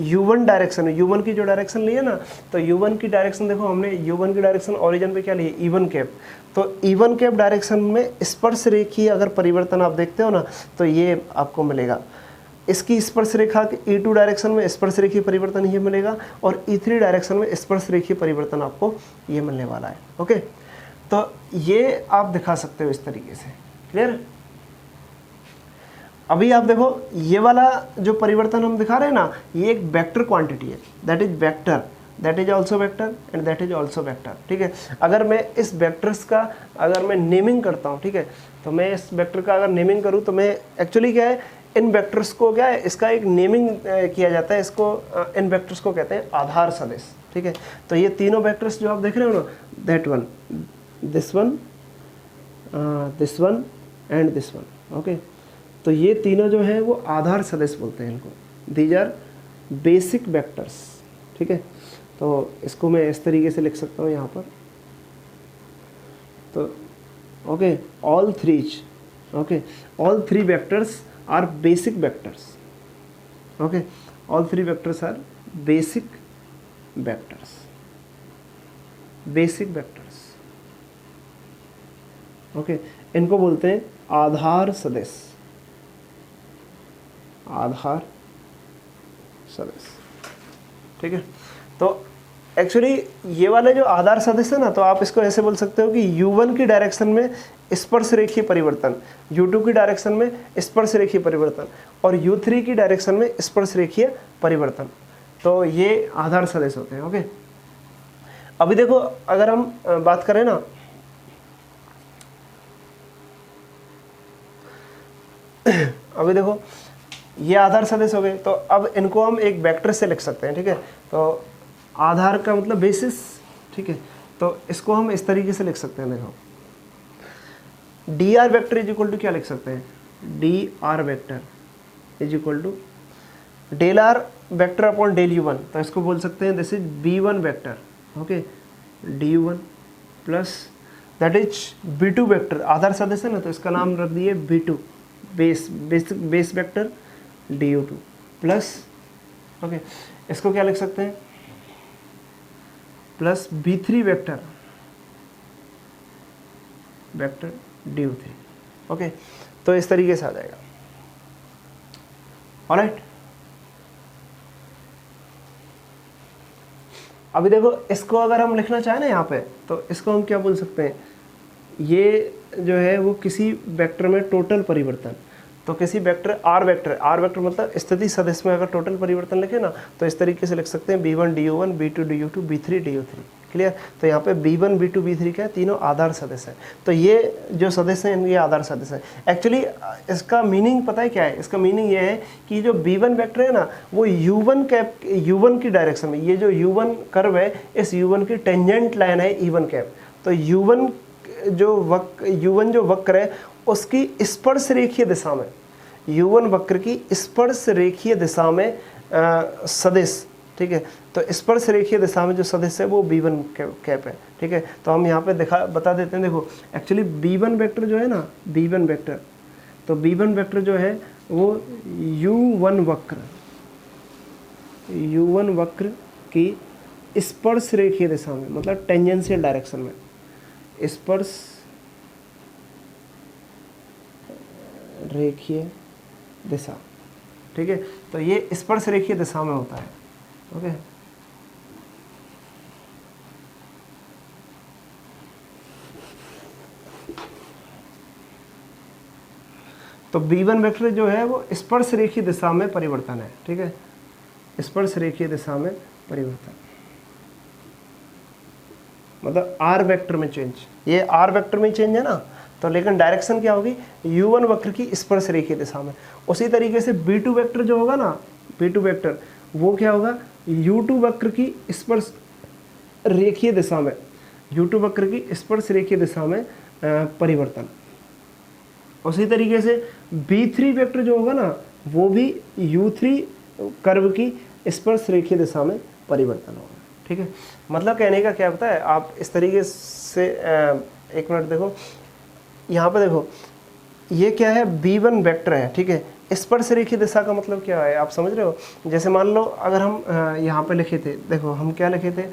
u1 डायरेक्शन, u1 की जो डायरेक्शन ली है ना, तो u1 की डायरेक्शन देखो, हमने u1 की डायरेक्शन ओरिजिन पे क्या ली है, E1 कैप। तो E1 कैप डायरेक्शन में स्पर्श रेखीय अगर परिवर्तन आप देखते हो ना, तो ये आपको मिलेगा। इसकी स्पर्श रेखा के E2 डायरेक्शन में स्पर्श रेखीय परिवर्तन ये मिलेगा, और E3 डायरेक्शन में स्पर्श रेखीय परिवर्तन आपको ये मिलने वाला है, ओके। तो ये आप दिखा सकते हो इस तरीके से, क्लियर। अभी आप देखो ये वाला जो परिवर्तन हम दिखा रहे हैं ना, ये एक वेक्टर क्वांटिटी है, that is vector, that is also vector and that is also vector, ठीक है। अगर मैं इस वेक्टर्स का अगर मैं नेमिंग करता हूँ, ठीक है, तो मैं इस वेक्टर का अगर नेमिंग करूँ तो मैं एक्चुअली क्या है, इन वेक्टर्स को क्या है, इसका एक नेमिंग किया जाता है, इसको इन वेक्टर्स को कहते हैं आधार सदिश, ठीक है। तो ये तीनों वेक्टर्स जो आप देख रहे हो ना, that one, this one and this one, okay. तो ये तीनों जो हैं वो आधार सदिश बोलते हैं इनको, दीज आर बेसिक वेक्टर्स, ठीक है। तो इसको मैं इस तरीके से लिख सकता हूँ यहाँ पर, तो okay, all threes, okay, all three vectors are basic vectors, okay, all three vectors are basic vectors, basic vectors, okay. इनको बोलते हैं आधार सदिश, आधार सदिश, ठीक है। तो एक्चुअली ये वाले जो आधार सदिश है ना, तो आप इसको ऐसे बोल सकते हो कि u1 की डायरेक्शन में स्पर्श रेखीय परिवर्तन, u2 की डायरेक्शन में स्पर्श रेखीय परिवर्तन, और u3 की डायरेक्शन में स्पर्श रेखीय परिवर्तन। तो ये आधार सदिश होते हैं, ओके। अभी देखो अगर हम बात करें ना, अभी देखो ये आधार सदिश हो गए, तो अब इनको हम एक वेक्टर से लिख सकते हैं, ठीक है। तो आधार का मतलब बेसिस, ठीक है, तो इसको हम इस तरीके से लिख सकते हैं, देखो d r vector is equal to क्या लिख सकते हैं, d r vector is equal to del r vector upon del u one, तो इसको बोल सकते हैं this is b one vector, okay, d you one plus that is b two vector, आधार सदिश है ना, तो इसका नाम रख दिए b two, base vector D you two plus, okay, इसको क्या लिख सकते हैं, plus B three vector D you three, okay. तो इस तरीके से आ जाएगा, ऑलराइट। अभी देखो इसको अगर हम लिखना चाहें ना यहाँ पे, तो इसको हम क्या बोल सकते हैं, ये जो है वो किसी वेक्टर में टोटल परिवर्तन, तो किसी वेक्टर आर वेक्टर मतलब स्थिति सदिश में अगर टोटल परिवर्तन लिखे ना, तो इस तरीके से लिख सकते हैं B one D you one, B two D you two, बी3 डी यू थ्री, क्लियर। तो यहाँ पे b1 b2 b3 क्या है, तीनों आधार सदिश है, तो ये जो सदिश हैं ये आधार सदिश है। एक्चुअली इसका मीनिंग पता है क्या है, इसका मीनिंग ये है कि जो b1 वेक्टर है ना वो u1 की डायरेक्शन में, ये जो u1 कर्व है इस u1 की टेंजेंट लाइन है e1 कैप, तो u1 जो वक्र है उसकी स्पर्श रेखीय दिशा में, u1 वक्र की स्पर्श रेखीय दिशा में सदिश, ठीक है। तो स्पर्श रेखीय दिशा में जो सदिश है वो b1 कैप है, ठीक है। तो हम यहाँ पे बता देते हैं, देखो एक्चुअली b1 वेक्टर जो है ना, b1 वेक्टर, तो b1 वेक्टर जो है वो u1 वक्र की स्पर्श रेखीय दिशा में, मतलब टेंजेंशियल डायरेक्शन में, स्पर्श रेखीय दिशा, ठीक है। तो ये स्पर्श रेखीय दिशा में होता है, ओके। तो b1 वेक्टर जो है वो स्पर्श रेखीय दिशा में परिवर्तन है, ठीक है, स्पर्श रेखीय दिशा में परिवर्तन, मतलब r वेक्टर में चेंज, ये r वेक्टर में चेंज है ना, तो लेकिन डायरेक्शन क्या होगी, u1 वक्र की स्पर्श रेखीय दिशा में। उसी तरीके से b2 वेक्टर जो होगा ना, b2 वेक्टर वो क्या होगा, u2 वक्र की स्पर्श रेखीय दिशा में, u2 वक्र की स्पर्श रेखीय दिशा में परिवर्तन। उसी तरीके से b3 वेक्टर जो होगा ना वो भी u3 कर्व की स्पर्श रेखीय दिशा में परिवर्तन होगा, ठीक है। मतलब कहने का क्या होता है, आप इस तरीके से एक मिनट देखो, यहाँ पे देखो ये क्या है, b1 वेक्टर है, ठीक है। स्पर्श रेखीय दिशा का मतलब क्या है, आप समझ रहे हो। जैसे मान लो अगर हम यहाँ पे लिखे थे, देखो हम क्या लिखे थे,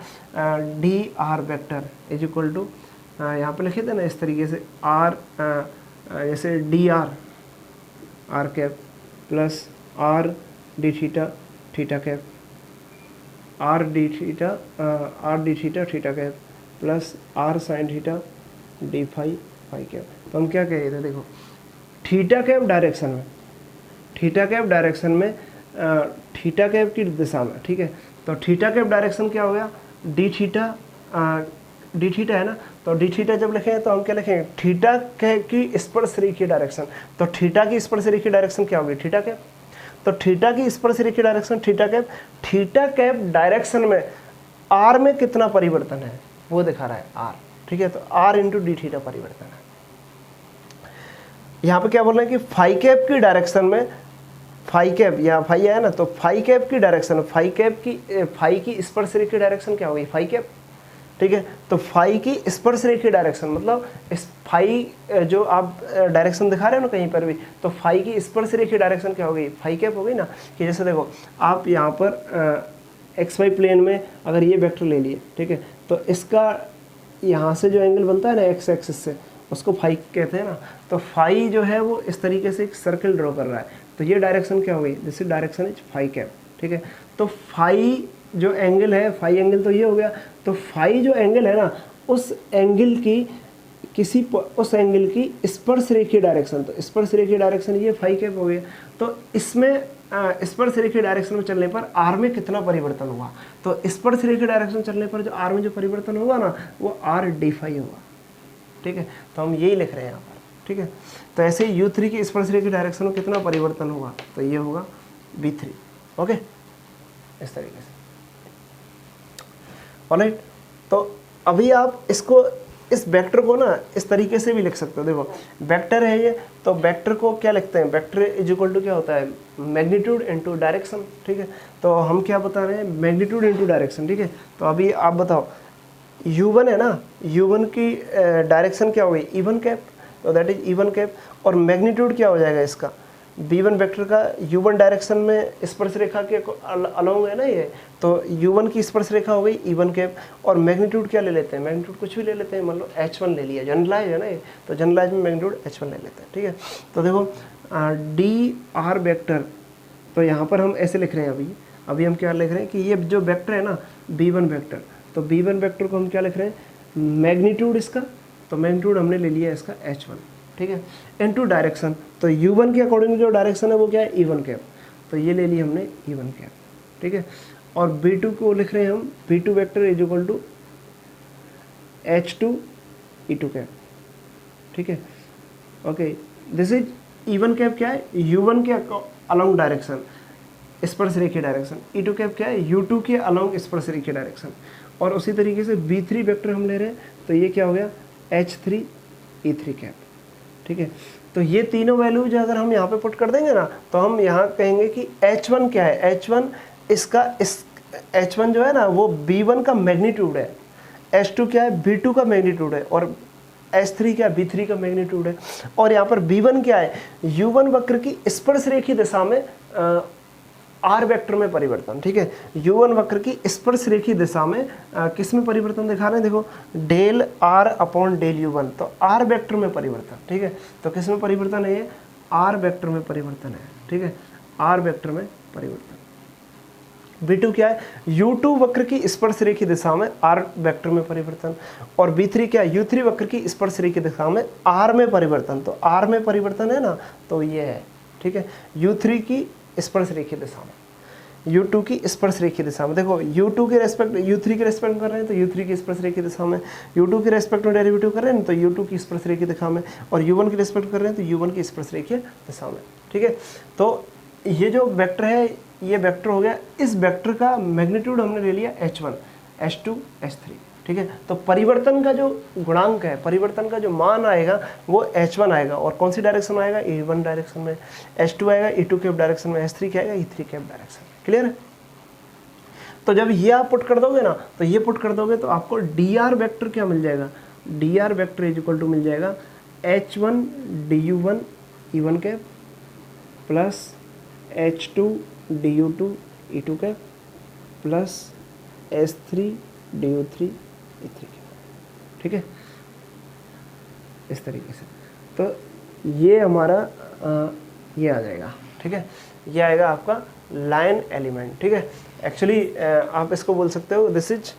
D are vector is equal to, यहाँ पे लिखे थे ना इस तरीके से आर, जैसे D R cap plus R D theta cap, R D theta cap plus R sine theta D phi cap. तो हम क्या कह रहे थे, देखो थीटा कैप डायरेक्शन में थीटा कैप की दिशा में, ठीक है। तो थीटा कैप डायरेक्शन क्या हो गया, डी थीटा है ना, तो डी थीटा जब लिखेंगे तो हम क्या लिखेंगे, थीटा की स्पर्श रेखीय डायरेक्शन, तो थीटा की स्पर्श रेखीय डायरेक्शन क्या होगी, थीटा कैप। तो थीटा की स्पर्श रेखीय डायरेक्शन थीटा कैप डायरेक्शन में आर में कितना परिवर्तन है वो दिखा रहा है आर, ठीक है। तो आर इंटू डी थीटा परिवर्तन है। यहाँ पे क्या बोल रहे हैं कि फाई कैप की डायरेक्शन में, फाई कैप यहाँ फाई आया ना, तो फाई कैप की डायरेक्शन, फाई की स्पर्श रेखीय डायरेक्शन क्या होगी, फाई कैप, ठीक है। तो फाई की स्पर्श रेखीय डायरेक्शन मतलब इस फाई जो आप डायरेक्शन दिखा रहे हो ना कहीं पर भी, तो फाई की स्पर्श रेखीय डायरेक्शन क्या होगी, फाई कैप हो गई ना। कि जैसे देखो आप यहाँ पर एक्स वाई प्लेन में अगर ये वेक्टर ले लिए, ठीक है, तो इसका यहाँ से जो एंगल बनता है ना एक्स एक्सिस से, उसको फाई कहते हैं ना। तो फाई जो है वो इस तरीके से एक सर्कल ड्रॉ कर रहा है, तो ये डायरेक्शन क्या होगी, this direction is phi cap, ठीक है। तो फाई जो एंगल है, फाई एंगल तो ये हो गया, तो फाई जो एंगल है ना उस एंगल की स्पर्श रेखीय डायरेक्शन, तो स्पर्श रेखीय डायरेक्शन ये फाई कैप हो गया। तो इसमें स्पर्श रेखीय डायरेक्शन में चलने पर आर में कितना परिवर्तन हुआ, तो स्पर्श रेखीय डायरेक्शन चलने पर जो आर में जो परिवर्तन होगा ना वो आर डी फाई होगा, ठीक है। तो हम यही लिख रहे हैं यहाँ पर, ठीक है। तो ऐसे ही u3 की स्पर्शरेखी डायरेक्शन में कितना परिवर्तन होगा, तो ये होगा v3। ओके, इस तरीके से। ऑलराइट, तो अभी आप इसको, इस वेक्टर को ना इस तरीके से भी लिख सकते हो। देखो वेक्टर है ये, तो वेक्टर को क्या लिखते हैं, वेक्टर इज इक्वल टू क्या होता है, मैग्नीट्यूड इनटू डायरेक्शन। ठीक है, तो हम क्या बता रहे हैं, मैग्नीट्यूड इनटू डायरेक्शन। ठीक है, तो अभी आप बताओ u1 है ना, u1 की डायरेक्शन क्या होगी, इवन कैप, तो दैट इज इवन कैप। और मैग्नीट्यूड क्या हो जाएगा इसका, v1 वेक्टर का u1 डायरेक्शन में स्पर्श रेखा के अलोंग है ना ये, तो u1 की स्पर्श रेखा हो गई इवन कैप। और मैग्नीट्यूड क्या ले लेते हैं, मैग्नीट्यूड कुछ भी ले लेते हैं, मान लो h1 ले लिया, जनरलाइज है ना ये, तो जनरलाइज में मैग्नीट्यूड h1 ले लेते हैं। ठीक है, तो देखो dr वेक्टर, तो यहाँ पर हम ऐसे लिख रहे हैं, अभी हम क्या लिख रहे हैं कि ये जो वेक्टर है ना v1 वेक्टर, तो v1 वेक्टर को हम क्या लिख रहे हैं, मैग्नीट्यूड इसका, तो मैग्नीट्यूड हमने ले लिया इसका h1। ठीक है, इनटू डायरेक्शन, तो u1 के अकॉर्डिंग जो डायरेक्शन है वो क्या है, इवन कैप, तो ये ले लिया हमने इवन कैप। ठीक है, और v2 को लिख रहे हैं हम, v2 vector is equal to h2 e2 cap. ठीक है, okay, this is even cap क्या है, u1 के अलोंग डायरेक्शन, स्पर्शरेखी डायरेक्शन, e2 कैप क्या है, u2 के अलोंग स्पर्शरेखी डायरेक्शन। और उसी तरीके से v3 वेक्टर हम ले रहे हैं, तो ये क्या हो गया, h3 e3 कैप। ठीक है, तो ये तीनों वैल्यूज अगर हम यहाँ पे पुट कर देंगे ना, तो हम यहाँ कहेंगे कि h1 क्या है, h1 इसका, इस h1 जो है ना वो v1 का मैग्नीट्यूड है, h2 क्या है, v2 का मैग्नीट्यूड है, और h3 क्या है, v3 का मैग्नीट्यूड है। और यहाँ पर v1 क्या है, u1 वक्र की स्पर्शरेखी दिशा में r वेक्टर में परिवर्तन। ठीक है, u1 वक्र की स्पर्शरेखी दिशा में किस में परिवर्तन दिखा रहे हैं, देखो del r upon del u1, तो r वेक्टर में परिवर्तन। ठीक है, तो किस में परिवर्तन है, ये r वेक्टर में परिवर्तन है। ठीक है, r वेक्टर में परिवर्तन। v2 क्या है, u2 वक्र की स्पर्शरेखी दिशा में r वेक्टर में परिवर्तन। और v3 क्या है, u3 वक्र की स्पर्शरेखी दिशा में r में परिवर्तन, तो r में परिवर्तन है ना, तो ये है। ठीक है, u3 की स्पर्शरेखी दिशा में, u2 की स्पर्शरेखी दिशा में, देखो u2 के रेस्पेक्ट, u3 के रेस्पेक्ट कर रहे हैं तो u3 की स्पर्शरेखी दिशा में, u2 के रेस्पेक्ट में डेरिवेटिव कर रहे हैं तो u2 की स्पर्शरेखी दिशा में, और u1 की रेस्पेक्ट कर रहे हैं तो u1 की स्पर्शरेखी दिशा में। ठीक है, तो ये जो वेक्टर है ये वेक्टर हो गया, इस वेक्टर का मैग्नीट्यूड हमने ले लिया h1, h2, h3। ठीक है, तो परिवर्तन का जो गुणांक है, परिवर्तन का जो मान आएगा वो h1 आएगा, और कौन सी डायरेक्शन में आएगा, e1 डायरेक्शन में, h2 आएगा e2 कैप डायरेक्शन में, h3 क्या आएगा, e3 कैप डायरेक्शन में। क्लियर है, तो जब ये आप पुट कर दोगे ना, तो ये पुट कर दोगे तो आपको dr वेक्टर क्या मिल जाएगा, dr vector is equal to मिल जाएगा h1 du1 e1 cap plus h2 du2 e2 cap plus h3 du3 e3 cap. ठीक है, इस तरीके से, तो ये हमारा ये आ जाएगा। ठीक है, ये आएगा आपका लाइन एलिमेंट। ठीक है, एक्चुअली आप इसको बोल सकते हो दिस इज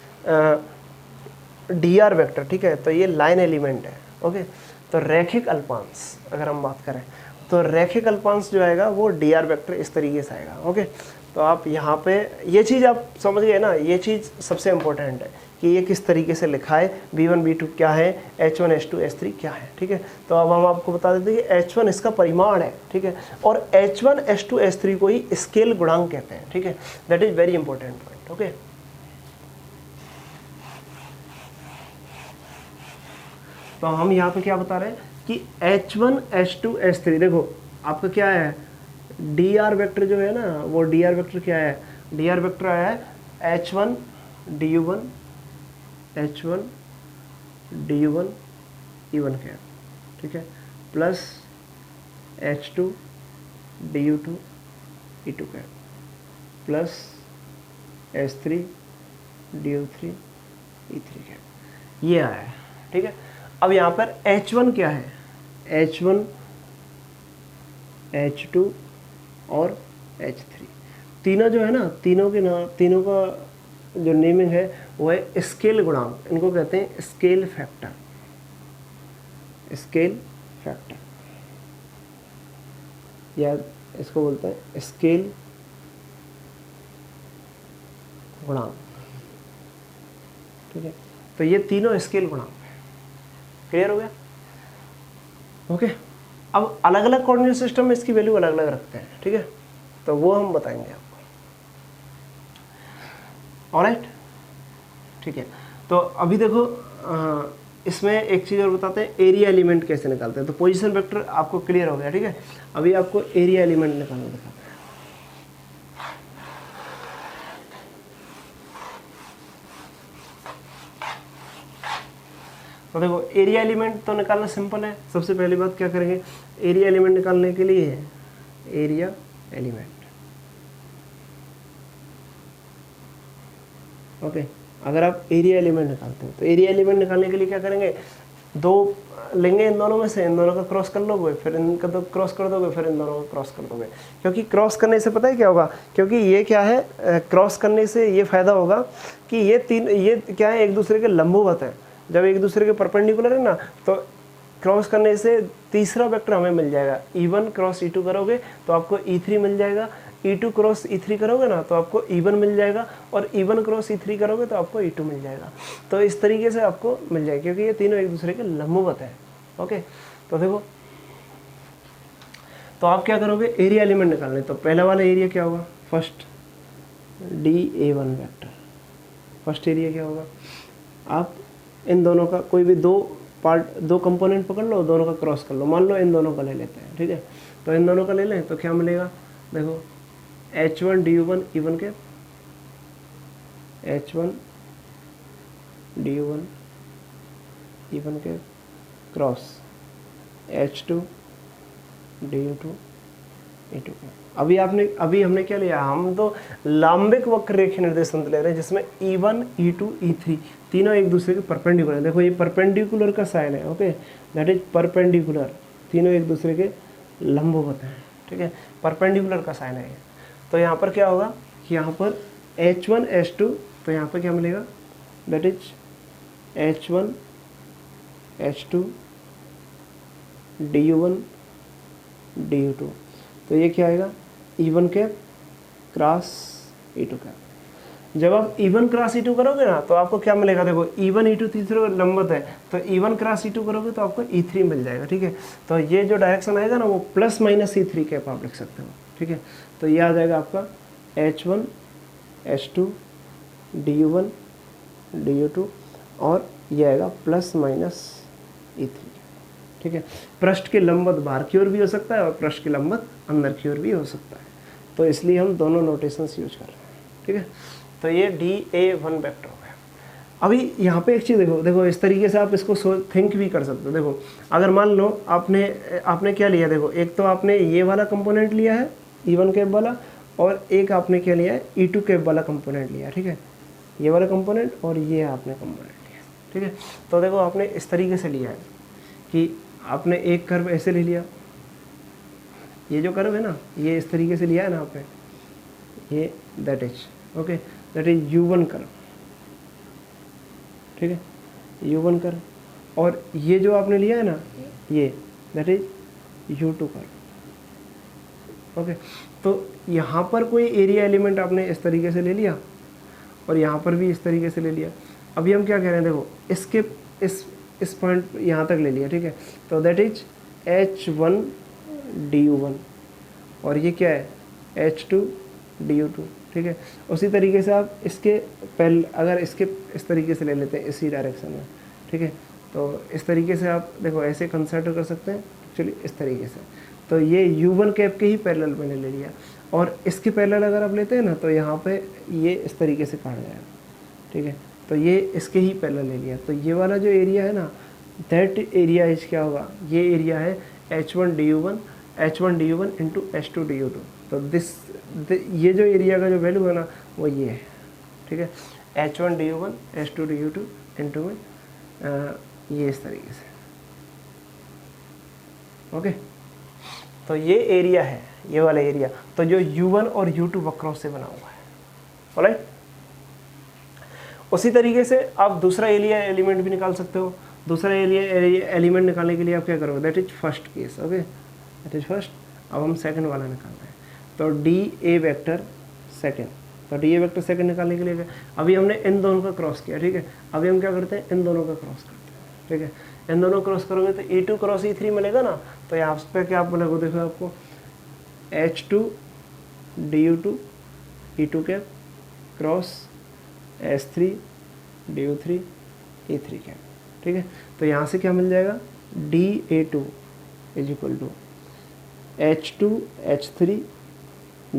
dr वेक्टर। ठीक है, तो ये लाइन एलिमेंट है। ओके, तो रैखिक अल्पांश अगर हम बात करें तो रैखिक अल्पांश जो आएगा वो dr वेक्टर इस तरीके से आएगा। ओके, तो आप यहाँ पे ये चीज़ आप समझ गए ना, ये चीज़ सबसे इम्पोर्टेंट है कि ये किस तरीके से लिखा है, v1 v2 क्या है, h1 h2 h3 क्या है। ठीक है, तो अब हम आपको बता देते हैं कि h1 इसका परिमाण है। ठीक है, और h1 h2 h3 को ही स्केल गुणांक कहते हैं। ठीक है, that is very important point. Okay, तो हम यहाँ पे क्या बता रहे हैं कि h1 h2 h3, देखो आपका क्या है, dr वेक्टर जो है ना वो dr वेक्टर क्या है, dr वेक्टर आया है h1 du1 h1 du1 e1 cap. ठीक है, plus h2 du2 e2 cap plus h3 du3 e3 cap, ये आया है। ठीक है, अब यहाँ पर h1 क्या है, h1 h2 और h3 तीनों जो है ना, तीनों का जो नेमिंग है वो है स्केल गुणांक, इनको कहते हैं स्केल फैक्टर, स्केल फैक्टर, या इसको बोलते हैं स्केल गुणांक। ठीक है, तो ये तीनों स्केल गुणांक है। क्लियर हो गया। ओके, अब अलग अलग कोऑर्डिनेट सिस्टम में इसकी वैल्यू अलग अलग रखते हैं, ठीक है, तो वो हम बताएंगे आपको। ऑलराइट, ठीक है। तो अभी देखो इसमें एक चीज़ और बताते हैं, एरिया एलिमेंट कैसे निकालते हैं। तो पोजीशन वेक्टर आपको क्लियर हो गया, ठीक है। अभी आपको एरिया एलिमेंट निकालना दिखाते हैं। तो देखो एरिया एलिमेंट तो निकालना सिंपल है। सबसे पहली बात क्या करेंगे, एरिया एलिमेंट निकालने के लिए है एरिया एलिमेंट, ओके। अगर आप एरिया एलिमेंट निकालते हैं तो एरिया एलिमेंट निकालने के लिए क्या करेंगे, दो लेंगे, इन दोनों में से इन दोनों का क्रॉस कर लोगे, फिर इनका तो क्रॉस कर दोगे, फिर इन दोनों का क्रॉस कर दोगे। क्योंकि क्रॉस करने से पता है क्या होगा, क्योंकि ये क्या है, क्रॉस करने से ये फायदा होगा कि ये क्या है, एक दूसरे के लंबवत है। जब एक दूसरे के परपेंडिकुलर है ना, तो क्रॉस करने से तीसरा वेक्टर हमें मिल जाएगा। E1 क्रॉस E2 करोगे तो आपको E3 मिल जाएगा, E2 क्रॉस E3 करोगे ना तो आपको E1 मिल जाएगा, और E1 क्रॉस E3 करोगे तो आपको E2 मिल जाएगा। तो इस तरीके से आपको मिल जाएगा, क्योंकि ये तीनों एक दूसरे के लंबवत है। ओके, तो देखो, तो आप क्या करोगे, एरिया एलिमेंट निकालने। तो पहला वाला एरिया क्या होगा, first DA1 vector, first area क्या होगा, आप इन दोनों का कोई भी दो कंपोनेंट पकड़ लो, दोनों का क्रॉस कर लो। मान लो इन दोनों का ले लेते हैं, ठीक है। तो इन दोनों का ले लें तो क्या मिलेगा, देखो H1 DU1 E1 के, H1 DU1 E1 के क्रॉस H2 DU2 E2 के। अभी हमने क्या लिया, हम तो लांबिक वक्र रेखीय निर्देशांक ले रहे हैं, जिसमें E1 E2 E3 तीनों एक दूसरे के परपेंडिकुलर है। देखो ये परपेंडिकुलर का साइन है, ओके, दैट इज परपेंडिकुलर, तीनों एक दूसरे के लंबवत हैं, ठीक है, परपेंडिकुलर का साइन है। तो यहाँ पर क्या होगा कि यहाँ पर H1 H2, तो यहाँ पर क्या मिलेगा, that is H1 H2 DU1 DU2। तो ये क्या आएगा, E1 के क्रॉस E2 का। जब आप E1 क्रॉस E2 करोगे ना तो आपको क्या मिलेगा, देखो E1 E2 तीसरे लंबवत है, तो E1 क्रॉस E2 करोगे तो आपको E3 मिल जाएगा, ठीक है। तो ये जो डायरेक्शन आएगा ना वो प्लस माइनस E3 कैप आप लिख सकते हो, ठीक है। तो ये आ जाएगा आपका H1 H2 DU1 DU2, और ये आएगा प्लस माइनस E3, ठीक है। पृष्ठ के लंबवत बाहर की ओर भी हो सकता है और पृष्ठ के लंबवत अंदर की ओर भी हो सकता है, तो इसलिए हम दोनों नोटेशंस यूज कर रहे हैं, ठीक है। तो ये DA1 वेक्टर हो गया। अभी यहाँ पे एक चीज़ देखो इस तरीके से आप इसको थिंक भी कर सकते हो। देखो अगर मान लो आपने क्या लिया, देखो एक तो आपने ये वाला कंपोनेंट लिया है E1 कैप वाला, और एक आपने क्या लिया है E2 कैप वाला कंपोनेंट लिया, ठीक है, ये वाला कंपोनेंट और ये आपने कंपोनेंट लिया, ठीक है। तो देखो आपने इस तरीके से लिया है कि आपने एक कर्व ऐसे ले लिया, ये जो कर्व है ना ये इस तरीके से लिया है ना आपने, ये that is okay, that is U1 curve, ठीक है, U1 कर्व। और ये जो आपने लिया है ना ये that is U2 curve, okay. तो यहाँ पर कोई एरिया एलिमेंट आपने इस तरीके से ले लिया और यहाँ पर भी इस तरीके से ले लिया। अभी हम क्या कह रहे हैं, देखो इसके इस पॉइंट यहाँ तक ले लिया, ठीक है। तो दैट इज H1 DU1, और ये क्या है H2 DU2, ठीक है। उसी तरीके से आप इसके अगर इसके इस तरीके से ले लेते हैं इसी डायरेक्शन में, ठीक है, तो इस तरीके से आप देखो ऐसे कंसिडर कर सकते हैं एक्चुअली इस तरीके से। तो ये U1 कैप के ही पैरेलल मैंने ले लिया, और इसके पैरेलल अगर आप लेते हैं ना तो यहाँ पे ये इस तरीके से काट जाएगा, ठीक है। तो ये इसके ही पैरेलल ले लिया। तो ये वाला जो एरिया है ना दैट एरिया इज क्या होगा, ये एरिया है H1 DU1 into H2 DU2। तो ये जो एरिया का जो वैल्यू है ना वो ये है, ठीक है, H1 DU1 H2 DU2 into में ये इस तरीके से, ओके। तो ये एरिया है, ये वाला एरिया, तो जो U1 और U2 वक्रों से बना हुआ है, ऑलराइट। उसी तरीके से आप दूसरा एरिया एलिमेंट भी निकाल सकते हो। दूसरा एरिया एलिमेंट निकालने के लिए आप क्या करोगे, that is first case, okay, that is first. अब हम सेकंड वाला निकाल रहे हैं, तो DA वेक्टर सेकंड। तो DA वेक्टर सेकंड निकालने के लिए अभी हमने इन दोनों का क्रॉस किया, ठीक है। अभी हम क्या करते हैं, इन दोनों का क्रॉस करते हैं, ठीक है। इन दोनों क्रॉस करोगे तो E2 क्रॉस E3 मिलेगा ना, तो यहाँ पे क्या मिलेगा देखो आपको H2 DU2 E2 cap cross S3 DU3 E3 cap, ठीक है। तो यहाँ से क्या मिल जाएगा DA2 is equal to H2 H3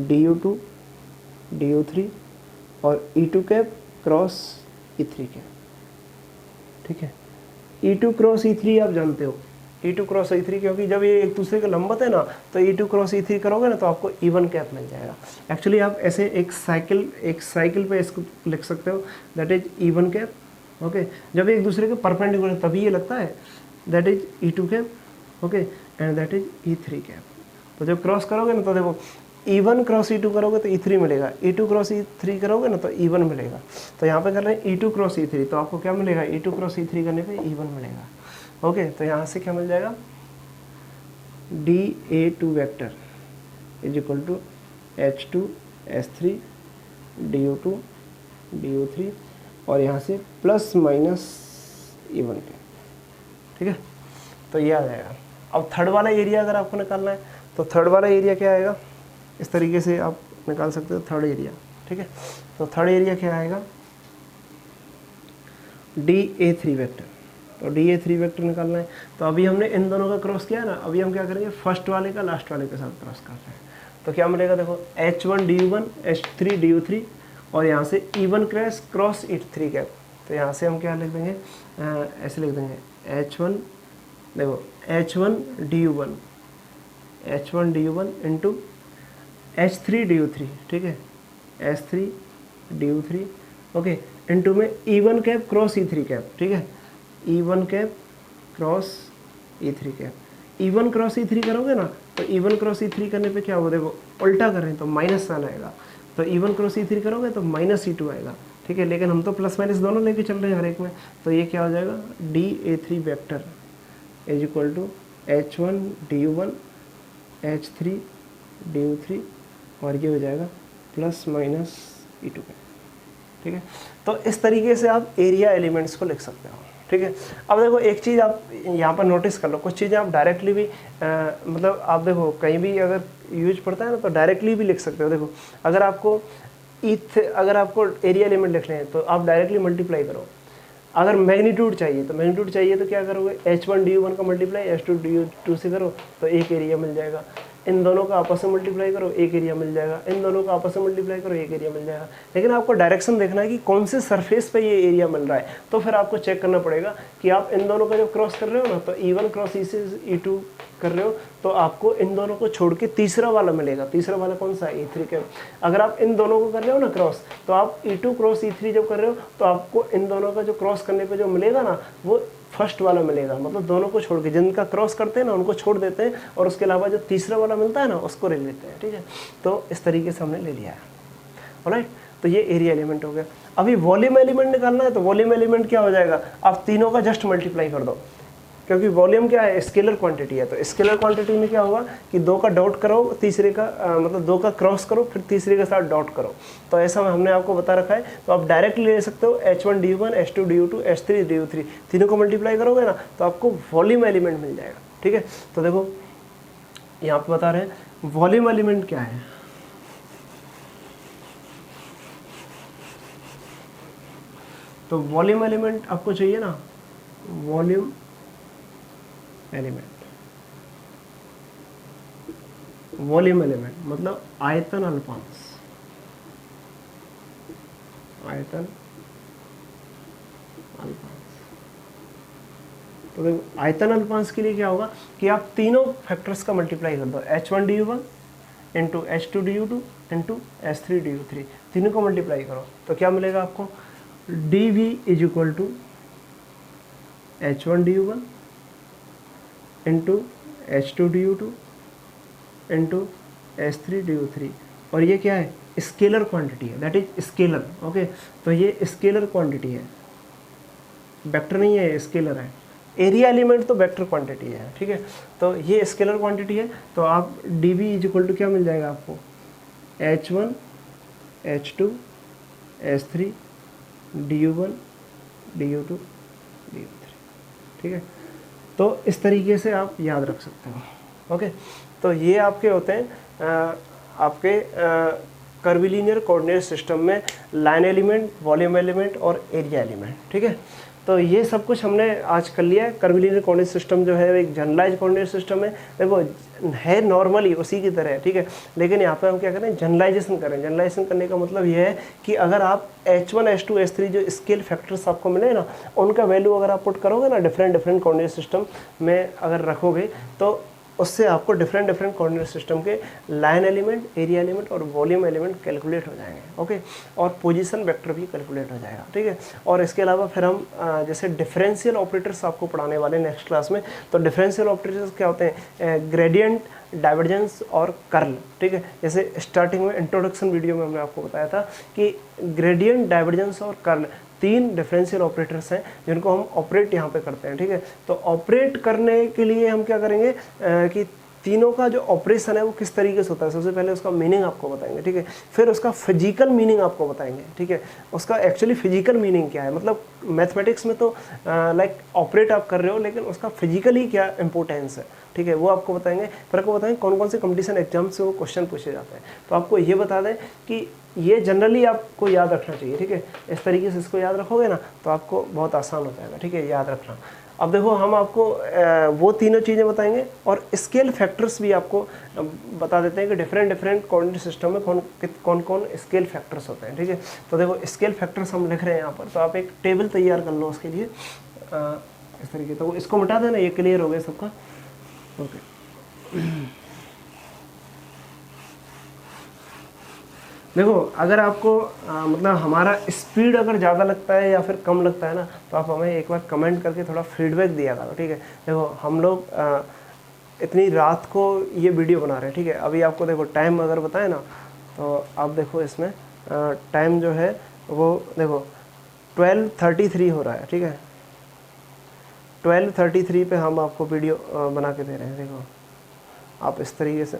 DU2 DU3 और E2 cap cross E3 cap, ठीक है। E2 क्रॉस E3 आप जानते हो, E2 क्रॉस E3, क्योंकि जब ये एक दूसरे के लंबत है ना तो E2 क्रॉस E3 करोगे ना तो आपको E1 कैप मिल जाएगा। एक्चुअली आप ऐसे एक साइकिल पे इसको लिख सकते हो, that is E1 cap, okay. जब एक दूसरे के परपेंडिकुलर तभी ये लगता है, that is E2 cap, okay, and that is E3 cap. तो जब क्रॉस करोगे ना तो देखो E1 क्रॉस E2 करोगे तो E3 मिलेगा, E2 क्रॉस E3 करोगे ना तो E1 मिलेगा। तो यहाँ पे कर रहे हैं E2 क्रॉस E3, तो आपको क्या मिलेगा E2 क्रॉस E3 करने पे E1 मिलेगा, ओके। तो यहाँ से क्या मिल जाएगा DA2 vector is equal to H2 S3 DU2 DU3 और यहाँ से प्लस माइनस E1 के, ठीक है। तो ये आ जाएगा। अब थर्ड वाला एरिया अगर आपको निकालना है तो थर्ड वाला एरिया क्या आएगा, इस तरीके से आप निकाल सकते हो थर्ड एरिया, ठीक है। तो थर्ड एरिया क्या आएगा DA3 वेक्टर। तो DA3 वेक्टर निकालना है तो अभी हमने इन दोनों का क्रॉस किया है ना, अभी हम क्या करेंगे फर्स्ट वाले का लास्ट वाले के साथ क्रॉस कर रहे हैं। तो क्या मिलेगा देखो H1 DU1 H3 DU3 और यहाँ से E1 क्रॉस E3 कैप। तो यहाँ से हम क्या लिख देंगे, ऐसे लिख देंगे H1 देखो H1 DU1 into H3 DU3, ठीक है, H3 DU3, ओके, इंटू में E1 cap cross E3 cap, ठीक है, E1 cap cross E3 cap. E1 cross E3 करोगे ना तो E1 क्रॉस E3 करने पे क्या होगा देखो उल्टा कर रहे हैं तो माइनस साइन आएगा, तो E1 क्रॉस E3 करोगे तो माइनस E2 आएगा, ठीक है। लेकिन हम तो प्लस माइनस दोनों लेके चल रहे हैं हर एक में, तो ये क्या हो जाएगा DA3 vector is equal to H1 DU1 H3 DU3 और ये हो जाएगा प्लस माइनस E2 का, ठीक है। तो इस तरीके से आप एरिया एलिमेंट्स को लिख सकते हो, ठीक है। अब देखो एक चीज़ आप यहाँ पर नोटिस कर लो, कुछ चीज़ें आप डायरेक्टली भी मतलब आप देखो कहीं भी अगर यूज पड़ता है ना तो डायरेक्टली भी लिख सकते हो। देखो अगर आपको एरिया एलिमेंट लिखने हैं तो आप डायरेक्टली मल्टीप्लाई करो। अगर मैग्नीट्यूड चाहिए तो क्या करोगे H1 DU1 का मल्टीप्लाई H2 DU2 से करो तो एक एरिया मिल जाएगा। इन दोनों का आपस में मल्टीप्लाई करो एक एरिया मिल जाएगा, इन दोनों का आपस में मल्टीप्लाई करो एक एरिया मिल जाएगा। लेकिन आपको डायरेक्शन देखना है कि कौन से सरफेस पे ये एरिया मिल रहा है, तो फिर आपको चेक करना पड़ेगा कि आप इन दोनों का जब क्रॉस कर रहे हो ना तो E1 क्रॉस E2 कर रहे हो तो आपको इन दोनों को छोड़ के तीसरा वाला मिलेगा। तीसरा वाला कौन सा है E3 कैप। अगर आप इन दोनों को कर रहे हो ना क्रॉस तो आप E2 क्रॉस E3 जब कर रहे हो तो आपको इन दोनों का जो क्रॉस करने पे जो मिलेगा ना वो फर्स्ट वाला मिलेगा। मतलब दोनों को छोड़ के जिनका क्रॉस करते हैं ना उनको छोड़ देते हैं और उसके अलावा जो तीसरा वाला मिलता है ना उसको ले लेते हैं, ठीक है। तो इस तरीके से हमने ले लिया है, ऑलराइट। तो ये एरिया एलिमेंट हो गया। अभी वॉल्यूम एलिमेंट निकालना है तो वॉल्यूम एलिमेंट क्या हो जाएगा, आप तीनों का जस्ट मल्टीप्लाई कर दो, क्योंकि वॉल्यूम क्या है स्केलर क्वांटिटी है। तो स्केलर क्वांटिटी में क्या होगा कि दो का डॉट करो तीसरे का मतलब दो का क्रॉस करो फिर तीसरे के साथ डॉट करो। तो ऐसा हमने आपको बता रखा है। तो आप डायरेक्टली ले सकते हो H1 DU1 H2 DU2 H3 DU3 तीनों को मल्टीप्लाई करोगे ना तो आपको वॉल्यूम एलिमेंट मिल जाएगा, ठीक है। तो देखो यहाँ पे बता रहे हैं वॉल्यूम एलिमेंट क्या है। तो वॉल्यूम एलिमेंट आपको चाहिए ना, वॉल्यूम एलिमेंट, वॉल्यूम एलिमेंट मतलब आयतन अल्पांश। आयतन अल्पांश। तो देखो आयतन अल्पांश के लिए क्या होगा कि आप तीनों फैक्टर्स का मल्टीप्लाई कर दो, H1 DU1 into H2 DU2 into H3 DU3 तीनों को मल्टीप्लाई करो तो क्या मिलेगा आपको DV is equal to H1 DU1 into H2 DU2 into H3 DU3 और ये क्या है स्केलर क्वांटिटी है, दैट इज स्केलर, ओके। तो ये स्केलर क्वांटिटी है, वेक्टर नहीं है, स्केलर है। एरिया एलिमेंट तो वेक्टर क्वांटिटी है, ठीक है। तो ये स्केलर क्वांटिटी है। तो आप DV इज इक्वल टू क्या मिल जाएगा आपको H1 H2 H3 DU1 DU2 DU3, ठीक है। तो इस तरीके से आप याद रख सकते हो। ओके, तो ये आपके होते हैं आपके कर्विलिनियर कोऑर्डिनेट सिस्टम में लाइन एलिमेंट, वॉल्यूम एलिमेंट और एरिया एलिमेंट, ठीक है। तो ये सब कुछ हमने आज कर लिया है। कर्विलिनियर कोऑर्डिनेट सिस्टम जो है एक जनरलाइज कोऑर्डिनेट सिस्टम है, देखो है नॉर्मली उसी की तरह है, ठीक है। लेकिन यहाँ पे हम क्या करें, जनरलाइजेशन करें। जनरलाइजेशन करने का मतलब ये है कि अगर आप H1, H2, H3 जो स्केल फैक्टर्स आपको मिले ना, उनका वैल्यू अगर आप पुट करोगे ना डिफरेंट कोऑर्डिनेट सिस्टम में अगर रखोगे, तो उससे आपको डिफरेंट कोऑर्डिनेट सिस्टम के लाइन एलिमेंट, एरिया एलिमेंट और वॉल्यूम एलिमेंट कैलकुलेट हो जाएंगे। ओके, और पोजीशन वेक्टर भी कैलकुलेट हो जाएगा, ठीक है। और इसके अलावा फिर हम जैसे डिफरेंशियल ऑपरेटर्स आपको पढ़ाने वाले हैं नेक्स्ट क्लास में। तो डिफरेंशियल ऑपरेटर्स क्या होते हैं, ग्रेडियंट, डाइवर्जेंस और कर्ल, ठीक है। जैसे स्टार्टिंग में इंट्रोडक्शन वीडियो में हमने आपको बताया था कि ग्रेडियंट, डाइवर्जेंस और कर्ल 3 डिफरेंशियल ऑपरेटर्स हैं जिनको हम ऑपरेट यहाँ पे करते हैं, ठीक है। तो ऑपरेट करने के लिए हम क्या करेंगे कि तीनों का जो ऑपरेशन है वो किस तरीके से होता है, सबसे पहले उसका मीनिंग आपको बताएंगे, ठीक है। फिर उसका फिजिकल मीनिंग आपको बताएंगे, ठीक है। उसका एक्चुअली फिजिकल मीनिंग क्या है, मतलब मैथमेटिक्स में तो लाइक ऑपरेट आप कर रहे हो, लेकिन उसका फिजिकली क्या इंपॉर्टेंस है, ठीक है, वो आपको बताएंगे। फिर आपको बताएंगे कौन कौन से कंपटीशन एग्जाम से वो क्वेश्चन पूछे जाते हैं। तो आपको ये बता दें कि ये जनरली आपको याद रखना चाहिए, ठीक है। इस तरीके से इसको याद रखोगे ना तो आपको बहुत आसान हो जाएगा, ठीक है, याद रखना। अब देखो हम आपको वो तीनों चीज़ें बताएंगे और स्केल फैक्टर्स भी आपको बता देते हैं कि डिफरेंट कोऑर्डिनेट सिस्टम में कौन कौन स्केल फैक्टर्स होते हैं, ठीक है। तो देखो स्केल फैक्टर्स हम लिख रहे हैं यहाँ पर, तो आप एक टेबल तैयार कर लो उसके लिए इस तरीके। तो इसको मिटा देना, ये क्लियर हो गया सबका। ओके, देखो अगर आपको मतलब हमारा स्पीड अगर ज़्यादा लगता है या फिर कम लगता है ना, तो आप हमें एक बार कमेंट करके थोड़ा फीडबैक दिया करो, ठीक है। देखो हम लोग इतनी रात को ये वीडियो बना रहे हैं, ठीक है। अभी आपको देखो टाइम अगर बताए ना, तो आप देखो इसमें टाइम जो है वो देखो 12:33 हो रहा है, ठीक है। 12:33 पे हम आपको वीडियो बना के दे रहे हैं। देखो आप इस तरीके से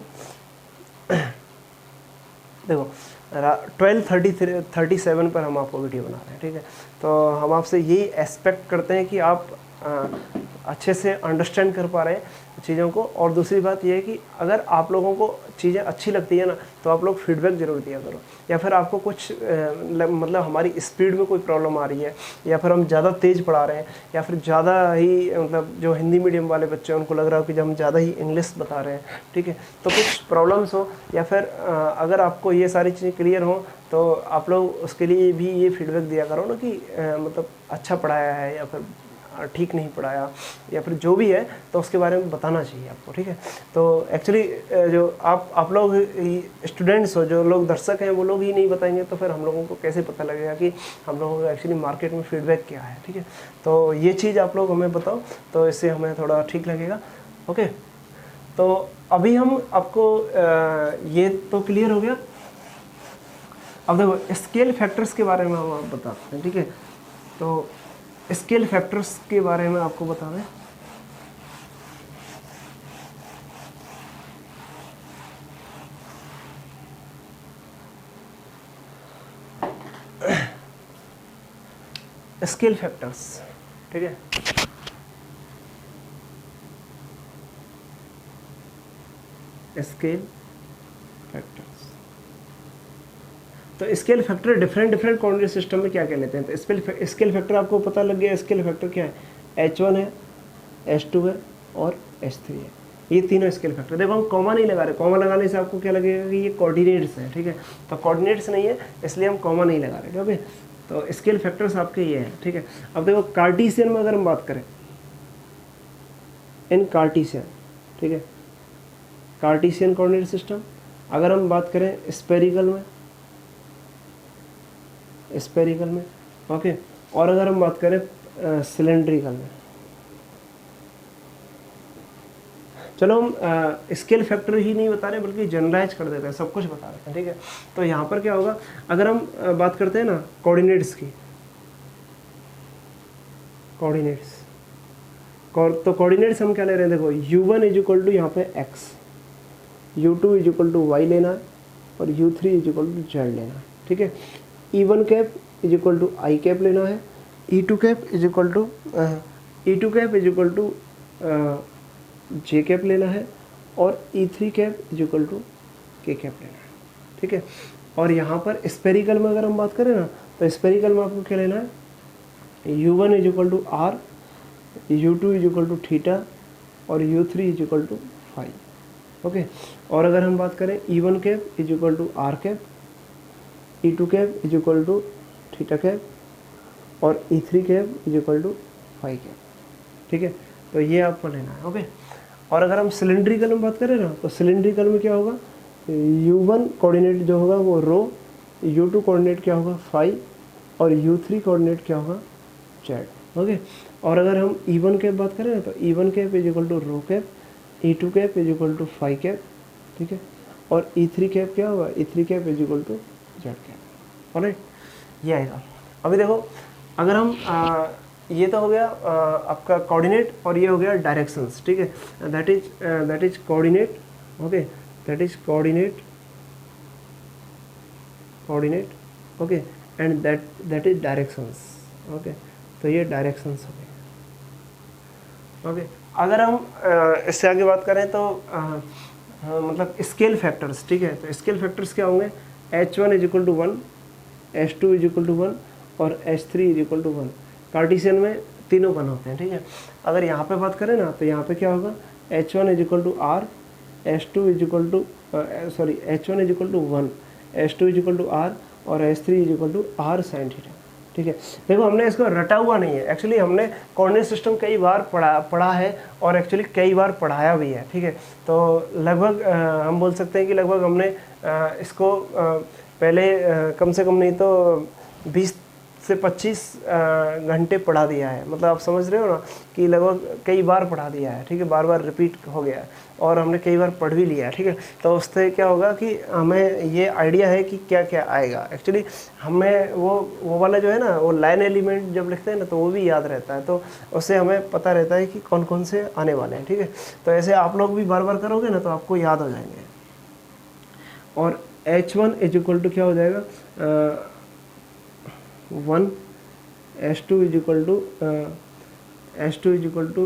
देखो 12:37 पर हम आपको वीडियो बना रहे हैं, ठीक है। तो हम आपसे यही एक्सपेक्ट करते हैं कि आप अच्छे से अंडरस्टैंड कर पा रहे हैं चीज़ों को। और दूसरी बात यह है कि अगर आप लोगों को चीज़ें अच्छी लगती है ना, तो आप लोग फीडबैक ज़रूर दिया करो। या फिर आपको कुछ मतलब हमारी स्पीड में कोई प्रॉब्लम आ रही है, या फिर हम ज़्यादा तेज़ पढ़ा रहे हैं, या फिर ज़्यादा ही मतलब जो हिंदी मीडियम वाले बच्चे हैं उनको लग रहा हो कि हम ज़्यादा ही इंग्लिश बता रहे हैं, ठीक है। तो कुछ प्रॉब्लम्स हो या फिर अगर आपको ये सारी चीज़ें क्लियर हो, तो आप लोग उसके लिए भी ये फीडबैक दिया करो ना कि मतलब अच्छा पढ़ाया है या फिर ठीक नहीं पढ़ाया, या फिर जो भी है तो उसके बारे में बताना चाहिए आपको, ठीक है। तो एक्चुअली जो आप लोग स्टूडेंट्स हो, जो लोग दर्शक हैं, वो लोग ही नहीं बताएंगे तो फिर हम लोगों को कैसे पता लगेगा कि हम लोगों को एक्चुअली मार्केट में फीडबैक क्या है, ठीक है। तो ये चीज़ आप लोग हमें बताओ, तो इससे हमें थोड़ा ठीक लगेगा। ओके, तो अभी हम आपको ये तो क्लियर हो गया। अब देखो स्केल फैक्टर्स के बारे में हम आप बताते हैं, ठीक है। तो स्केल फैक्टर्स के बारे में आपको बता दें। स्केल फैक्टर्स, ठीक है। स्केल फैक्टर्स, तो scale factor different coordinate system में क्या कहते हैं। तो स्केल फैक्टर आपको पता लग गया। स्केल फैक्टर क्या है, H1 है, H2 है और H3 है। ये तीनों स्केल फैक्टर। देखो हम कॉमा नहीं लगा रहे, कॉमा लगाने से आपको क्या लगेगा कि ये कोऑर्डिनेट्स हैं, ठीक है। तो कोऑर्डिनेट्स नहीं है इसलिए हम कॉमा नहीं लगा रहे, ओके। तो स्केल फैक्टर्स आपके ये हैं, ठीक है। अब देखो कार्टीसियन में अगर हम बात करें, इन कार्टीसियन, ठीक है, कार्टीसियन कोऑर्डिनेट सिस्टम। अगर हम बात करें स्पेरिकल में, ओके। और अगर हम बात करें सिलेंड्रिकल में, चलो हम स्केल फैक्टर ही नहीं बता रहे बल्कि जनरलाइज कर देते हैं, सब कुछ बता देते हैं, ठीक है। तो यहाँ पर क्या होगा, अगर हम बात करते हैं ना कोऑर्डिनेट्स की, तो कोऑर्डिनेट्स हम क्या ले रहे हैं, देखो u1 इज इक्वल टू यहाँ पे x, u2 is equal to y लेना है और u3 is equal to z लेना है, ठीक है। e1 cap is equal to i cap लेना है, e2 cap is equal to E2 cap is equal to J cap लेना है और E3 cap is equal to K cap लेना है, ठीक है। और यहाँ पर स्पेरिकल में अगर हम बात करें ना, तो स्पेरिकल में आपको क्या लेना है, U1 is equal to R, U2 is equal to theta और U3 is equal to phi, okay. और अगर हम बात करें E1 cap is equal to R cap, E2 cap is equal to theta cap और E3 cap is equal to phi cap, ठीक है। तो ये आपको लेना है, ओके। और अगर हम सिलेंड्रिकल में बात करें ना, तो सिलेंड्रिकल में क्या होगा, U1 कोऑर्डिनेट जो होगा वो रो, U2 कोऑर्डिनेट क्या होगा फाई और U3 कोऑर्डिनेट क्या होगा जेड, ओके। और अगर हम E1 कैप बात करें ना, तो E1 cap is equal to rho cap, E2 cap is equal to phi cap, ठीक है। और E3 कैप क्या होगा, E3 cap is equal to Z cap, alright, ये आएगा। अभी देखो अगर हम ये तो हो गया आपका कोऑर्डिनेट और ये हो गया डायरेक्शंस, ठीक है। That is coordinate, okay, that is coordinate, okay, and that is directions, okay. तो ये डायरेक्शंस हो गए, ओके। अगर हम इससे आगे बात करें तो मतलब स्केल फैक्टर्स, ठीक है। तो स्केल फैक्टर्स क्या होंगे, H1 is equal to 1, H2 is equal to 1 और H3 is equal to 1। Cartesian में तीनों 1 होते हैं, ठीक है। अगर यहाँ पे बात करें ना, तो यहाँ पे क्या होगा, H1 is equal to R, H2 is equal to H1 is equal to 1, H2 is equal to R और H3 is equal to R sine theta, ठीक है। देखो हमने इसको रटा हुआ नहीं है, एक्चुअली हमने कोऑर्डिनेट सिस्टम कई बार पढ़ा है और एक्चुअली कई बार पढ़ाया भी है, ठीक है। तो लगभग हम बोल सकते हैं कि लगभग हमने इसको पहले कम से कम नहीं तो 20 से 25 घंटे पढ़ा दिया है, मतलब आप समझ रहे हो ना कि लगभग कई बार पढ़ा दिया है, ठीक है। बार बार रिपीट हो गया है और हमने कई बार पढ़ भी लिया है, ठीक है। तो उससे क्या होगा कि हमें ये आइडिया है कि क्या क्या आएगा। एक्चुअली हमें वो वाला जो है ना, वो लाइन एलिमेंट जब लिखते हैं ना, तो वो भी याद रहता है, तो उससे हमें पता रहता है कि कौन कौन से आने वाले हैं, ठीक है। तो ऐसे आप लोग भी बार बार करोगे ना, तो आपको याद हो जाएंगे। और H1 इज इक्वल टू क्या हो जाएगा, 1, H2 is equal to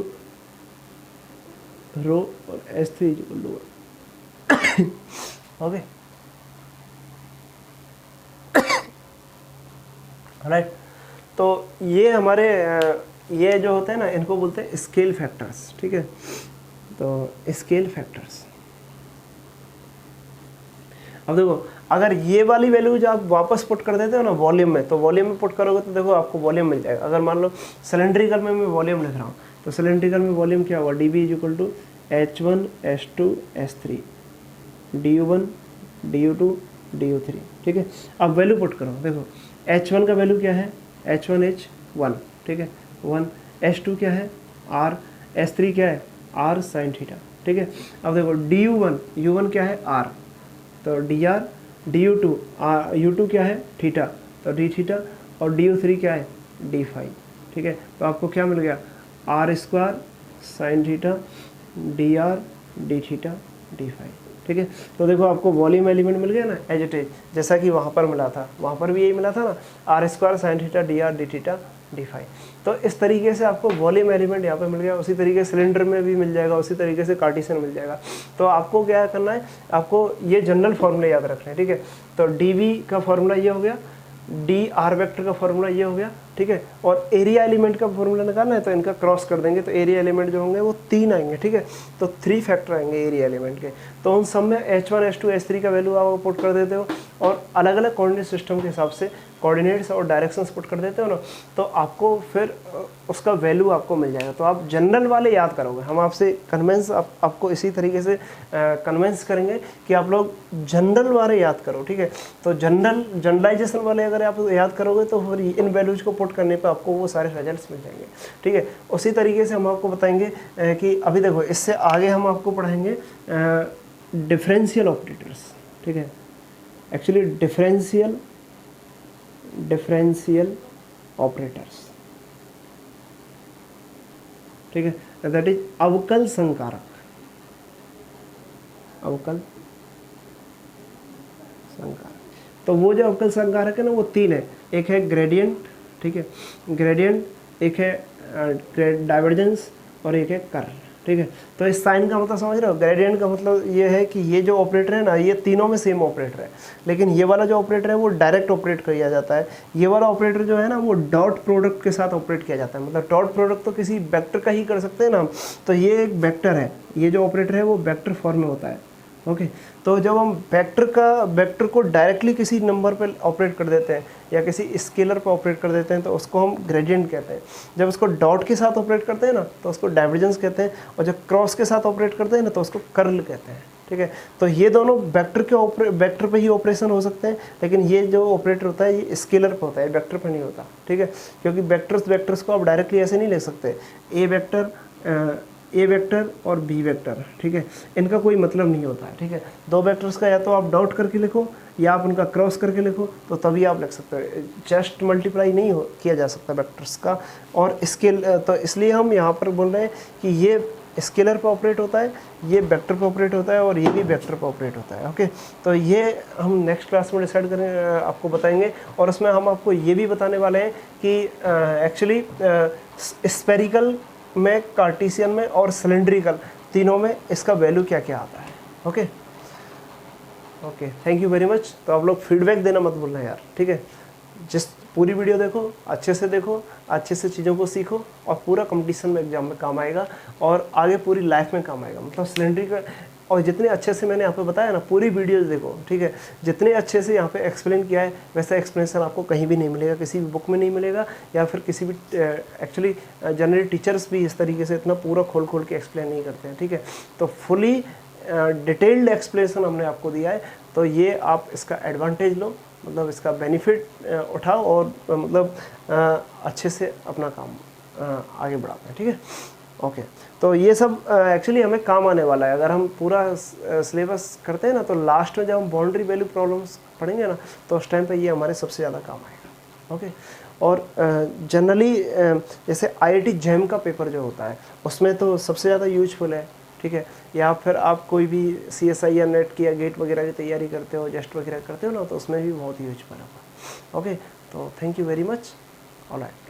rho और H3 is equal to 1, okay, right. तो ये हमारे ये जो होते हैं ना, इनको बोलते हैं स्केल फैक्टर्स, ठीक है। तो स्केल फैक्टर्स, अब देखो अगर ये वाली वैल्यू जो आप वापस पुट कर देते हो ना वॉल्यूम में, तो वॉल्यूम में पुट करोगे तो देखो आपको वॉल्यूम मिल जाएगा। अगर मान लो सिलेंड्रिकल में मैं वॉल्यूम लिख रहा हूँ, तो सिलेंड्रिकल में वॉल्यूम क्या होगा, dV is equal to H1 H2 H3 du1 du2 du3, ठीक है। अब वैल्यू पुट करो, देखो H1 का वैल्यू क्या है, H1 ठीक है 1, H2 क्या है R, H3 क्या है R साइन थीटा, ठीक है। अब देखो U1 क्या है R, तो dr, du2 u2 क्या है थीटा, तो d थीटा, और du3 क्या है d फाई, ठीक है। तो आपको क्या मिल गया, R square sine theta dr d theta d phi, ठीक है। तो देखो आपको वॉल्यूम एलिमेंट मिल गया ना एज इट इज, जैसा कि वहाँ पर मिला था, वहाँ पर भी यही मिला था ना, R square sine theta dr d theta d phi. तो इस तरीके से आपको वॉल्यूम एलिमेंट यहाँ पे मिल गया, उसी तरीके से सिलेंडर में भी मिल जाएगा, उसी तरीके से कार्टेशियन मिल जाएगा। तो आपको क्या करना है, आपको ये जनरल फार्मूले याद रखना है, ठीक है। तो dv का फार्मूला ये हो गया, dr वेक्टर का फार्मूला ये हो गया, ठीक है। और एरिया एलिमेंट का फार्मूला निकालना है, तो इनका क्रॉस कर देंगे तो एरिया एलिमेंट जो होंगे वो 3 आएंगे, ठीक है। तो 3 फैक्टर आएंगे एरिया एलिमेंट के। तो उन सब में H1 H2 H3 का वैल्यू आप पुट कर देते हो और अलग अलग कोऑर्डिनेट सिस्टम के हिसाब से कोऑर्डिनेट्स और डायरेक्शंस पुट कर देते हो ना, तो आपको फिर उसका वैल्यू आपको मिल जाएगा। तो आप जनरल वाले याद करोगे, हम आपसे कन्वेंस आपको इसी तरीके से कन्वेंस करेंगे कि आप लोग जनरल वाले याद करो, ठीक है। तो जनरलाइजेशन वाले अगर आप याद करोगे तो फिर इन वैल्यूज को पुट करने पे आपको वो सारे रिजल्ट्स मिल जाएंगे, ठीक है। उसी तरीके से हम आपको बताएंगे कि अभी देखो इससे आगे हम आपको पढ़ाएंगे डिफरेंशियल ऑपरेटर्स, ठीक है। एक्चुअली डिफरेंशियल ऑपरेटर्स, ठीक है, दैट इज अवकल संकारक, अवकल संकारक। तो वो जो अवकल संकारक है ना, वो 3 है, एक है ग्रेडियंट, ठीक है, ग्रेडियंट, एक है डाइवर्जेंस और एक है कर्ल, ठीक है। तो इस साइन का मतलब समझ रहे हो, ग्रेडियंट का मतलब ये है कि ये जो ऑपरेटर है ना, ये तीनों में सेम ऑपरेटर है, लेकिन ये वाला जो ऑपरेटर है वो डायरेक्ट ऑपरेट किया जाता है। ये वाला ऑपरेटर जो है ना वो डॉट प्रोडक्ट के साथ ऑपरेट किया जाता है, मतलब डॉट प्रोडक्ट तो किसी वेक्टर का ही कर सकते हैं ना, तो ये एक वेक्टर है, ये जो ऑपरेटर है वो वेक्टर फॉर्म में होता है। ओके, तो जब हम वेक्टर को डायरेक्टली किसी नंबर पे ऑपरेट कर देते हैं या किसी स्केलर पे ऑपरेट कर देते हैं तो उसको हम ग्रेडियंट कहते हैं। जब उसको डॉट के साथ ऑपरेट करते हैं ना तो उसको डाइवर्जेंस कहते हैं, और जब क्रॉस के साथ ऑपरेट करते हैं ना तो उसको कर्ल कहते हैं, ठीक है। तो ये दोनों वेक्टर पे ही ऑपरेशन हो सकते हैं, लेकिन ये जो ऑपरेटर होता है ये स्केलर पे होता है, वेक्टर पे नहीं होता, ठीक है। क्योंकि वेक्टर्स को आप डायरेक्टली ऐसे नहीं ले सकते, ए वेक्टर और बी वेक्टर, ठीक है, इनका कोई मतलब नहीं होता है, ठीक है। दो वेक्टर्स का या तो आप डॉट करके लिखो या आप उनका क्रॉस करके लिखो, तो तभी आप लिख सकते हो। जस्ट मल्टीप्लाई नहीं किया जा सकता वेक्टर्स का। और स्केल, तो इसलिए हम यहाँ पर बोल रहे हैं कि ये स्केलर पे ऑपरेट होता है, ये वेक्टर पे ऑपरेट होता है, और ये भी वेक्टर पे ऑपरेट होता है। ओके, तो ये हम नेक्स्ट क्लास में डिसाइड करें, आपको बताएंगे। और उसमें हम आपको ये भी बताने वाले हैं कि एक्चुअली स्फेरिकल में, कार्टेशियन में और सिलेंड्रिकल तीनों में इसका वैल्यू क्या क्या आता है। Okay okay, thank you very much. तो आप लोग फीडबैक देना मत भूलना यार, ठीक है। जिस पूरी वीडियो देखो, अच्छे से देखो, अच्छे से चीज़ों को सीखो, और पूरा कंपटीशन में एग्जाम में काम आएगा और आगे पूरी लाइफ में काम आएगा। मतलब सिलेंड्रिकल, और जितने अच्छे से मैंने यहाँ पे बताया ना, पूरी वीडियोस देखो, ठीक है। जितने अच्छे से यहाँ पे एक्सप्लेन किया है वैसा एक्सप्लेनेशन आपको कहीं भी नहीं मिलेगा, किसी भी बुक में नहीं मिलेगा, या फिर किसी भी एक्चुअली जनरल टीचर्स भी इस तरीके से इतना पूरा खोल खोल के एक्सप्लेन नहीं करते हैं, ठीक है। तो फुली डिटेल्ड एक्सप्लेनेशन हमने आपको दिया है, तो ये आप इसका एडवांटेज लो, मतलब इसका बेनिफिट उठाओ, और मतलब अच्छे से अपना काम आगे बढ़ाते हैं, ठीक है। ओके, तो ये सब एक्चुअली हमें काम आने वाला है। अगर हम पूरा सिलेबस करते हैं ना, तो लास्ट में जब हम बाउंड्री वैल्यू प्रॉब्लम्स पढ़ेंगे ना, तो उस टाइम पे ये हमारे सबसे ज़्यादा काम आएगा। ओके, और जनरली जैसे IIT जैम का पेपर जो होता है उसमें तो सबसे ज़्यादा यूजफुल है, ठीक है। या फिर आप कोई भी CSI या नेट की या गेट वगैरह की तैयारी करते हो, जेस्ट वगैरह करते हो ना, तो उसमें भी बहुत यूजफुल होगा। ओके, तो thank you very much. Alright.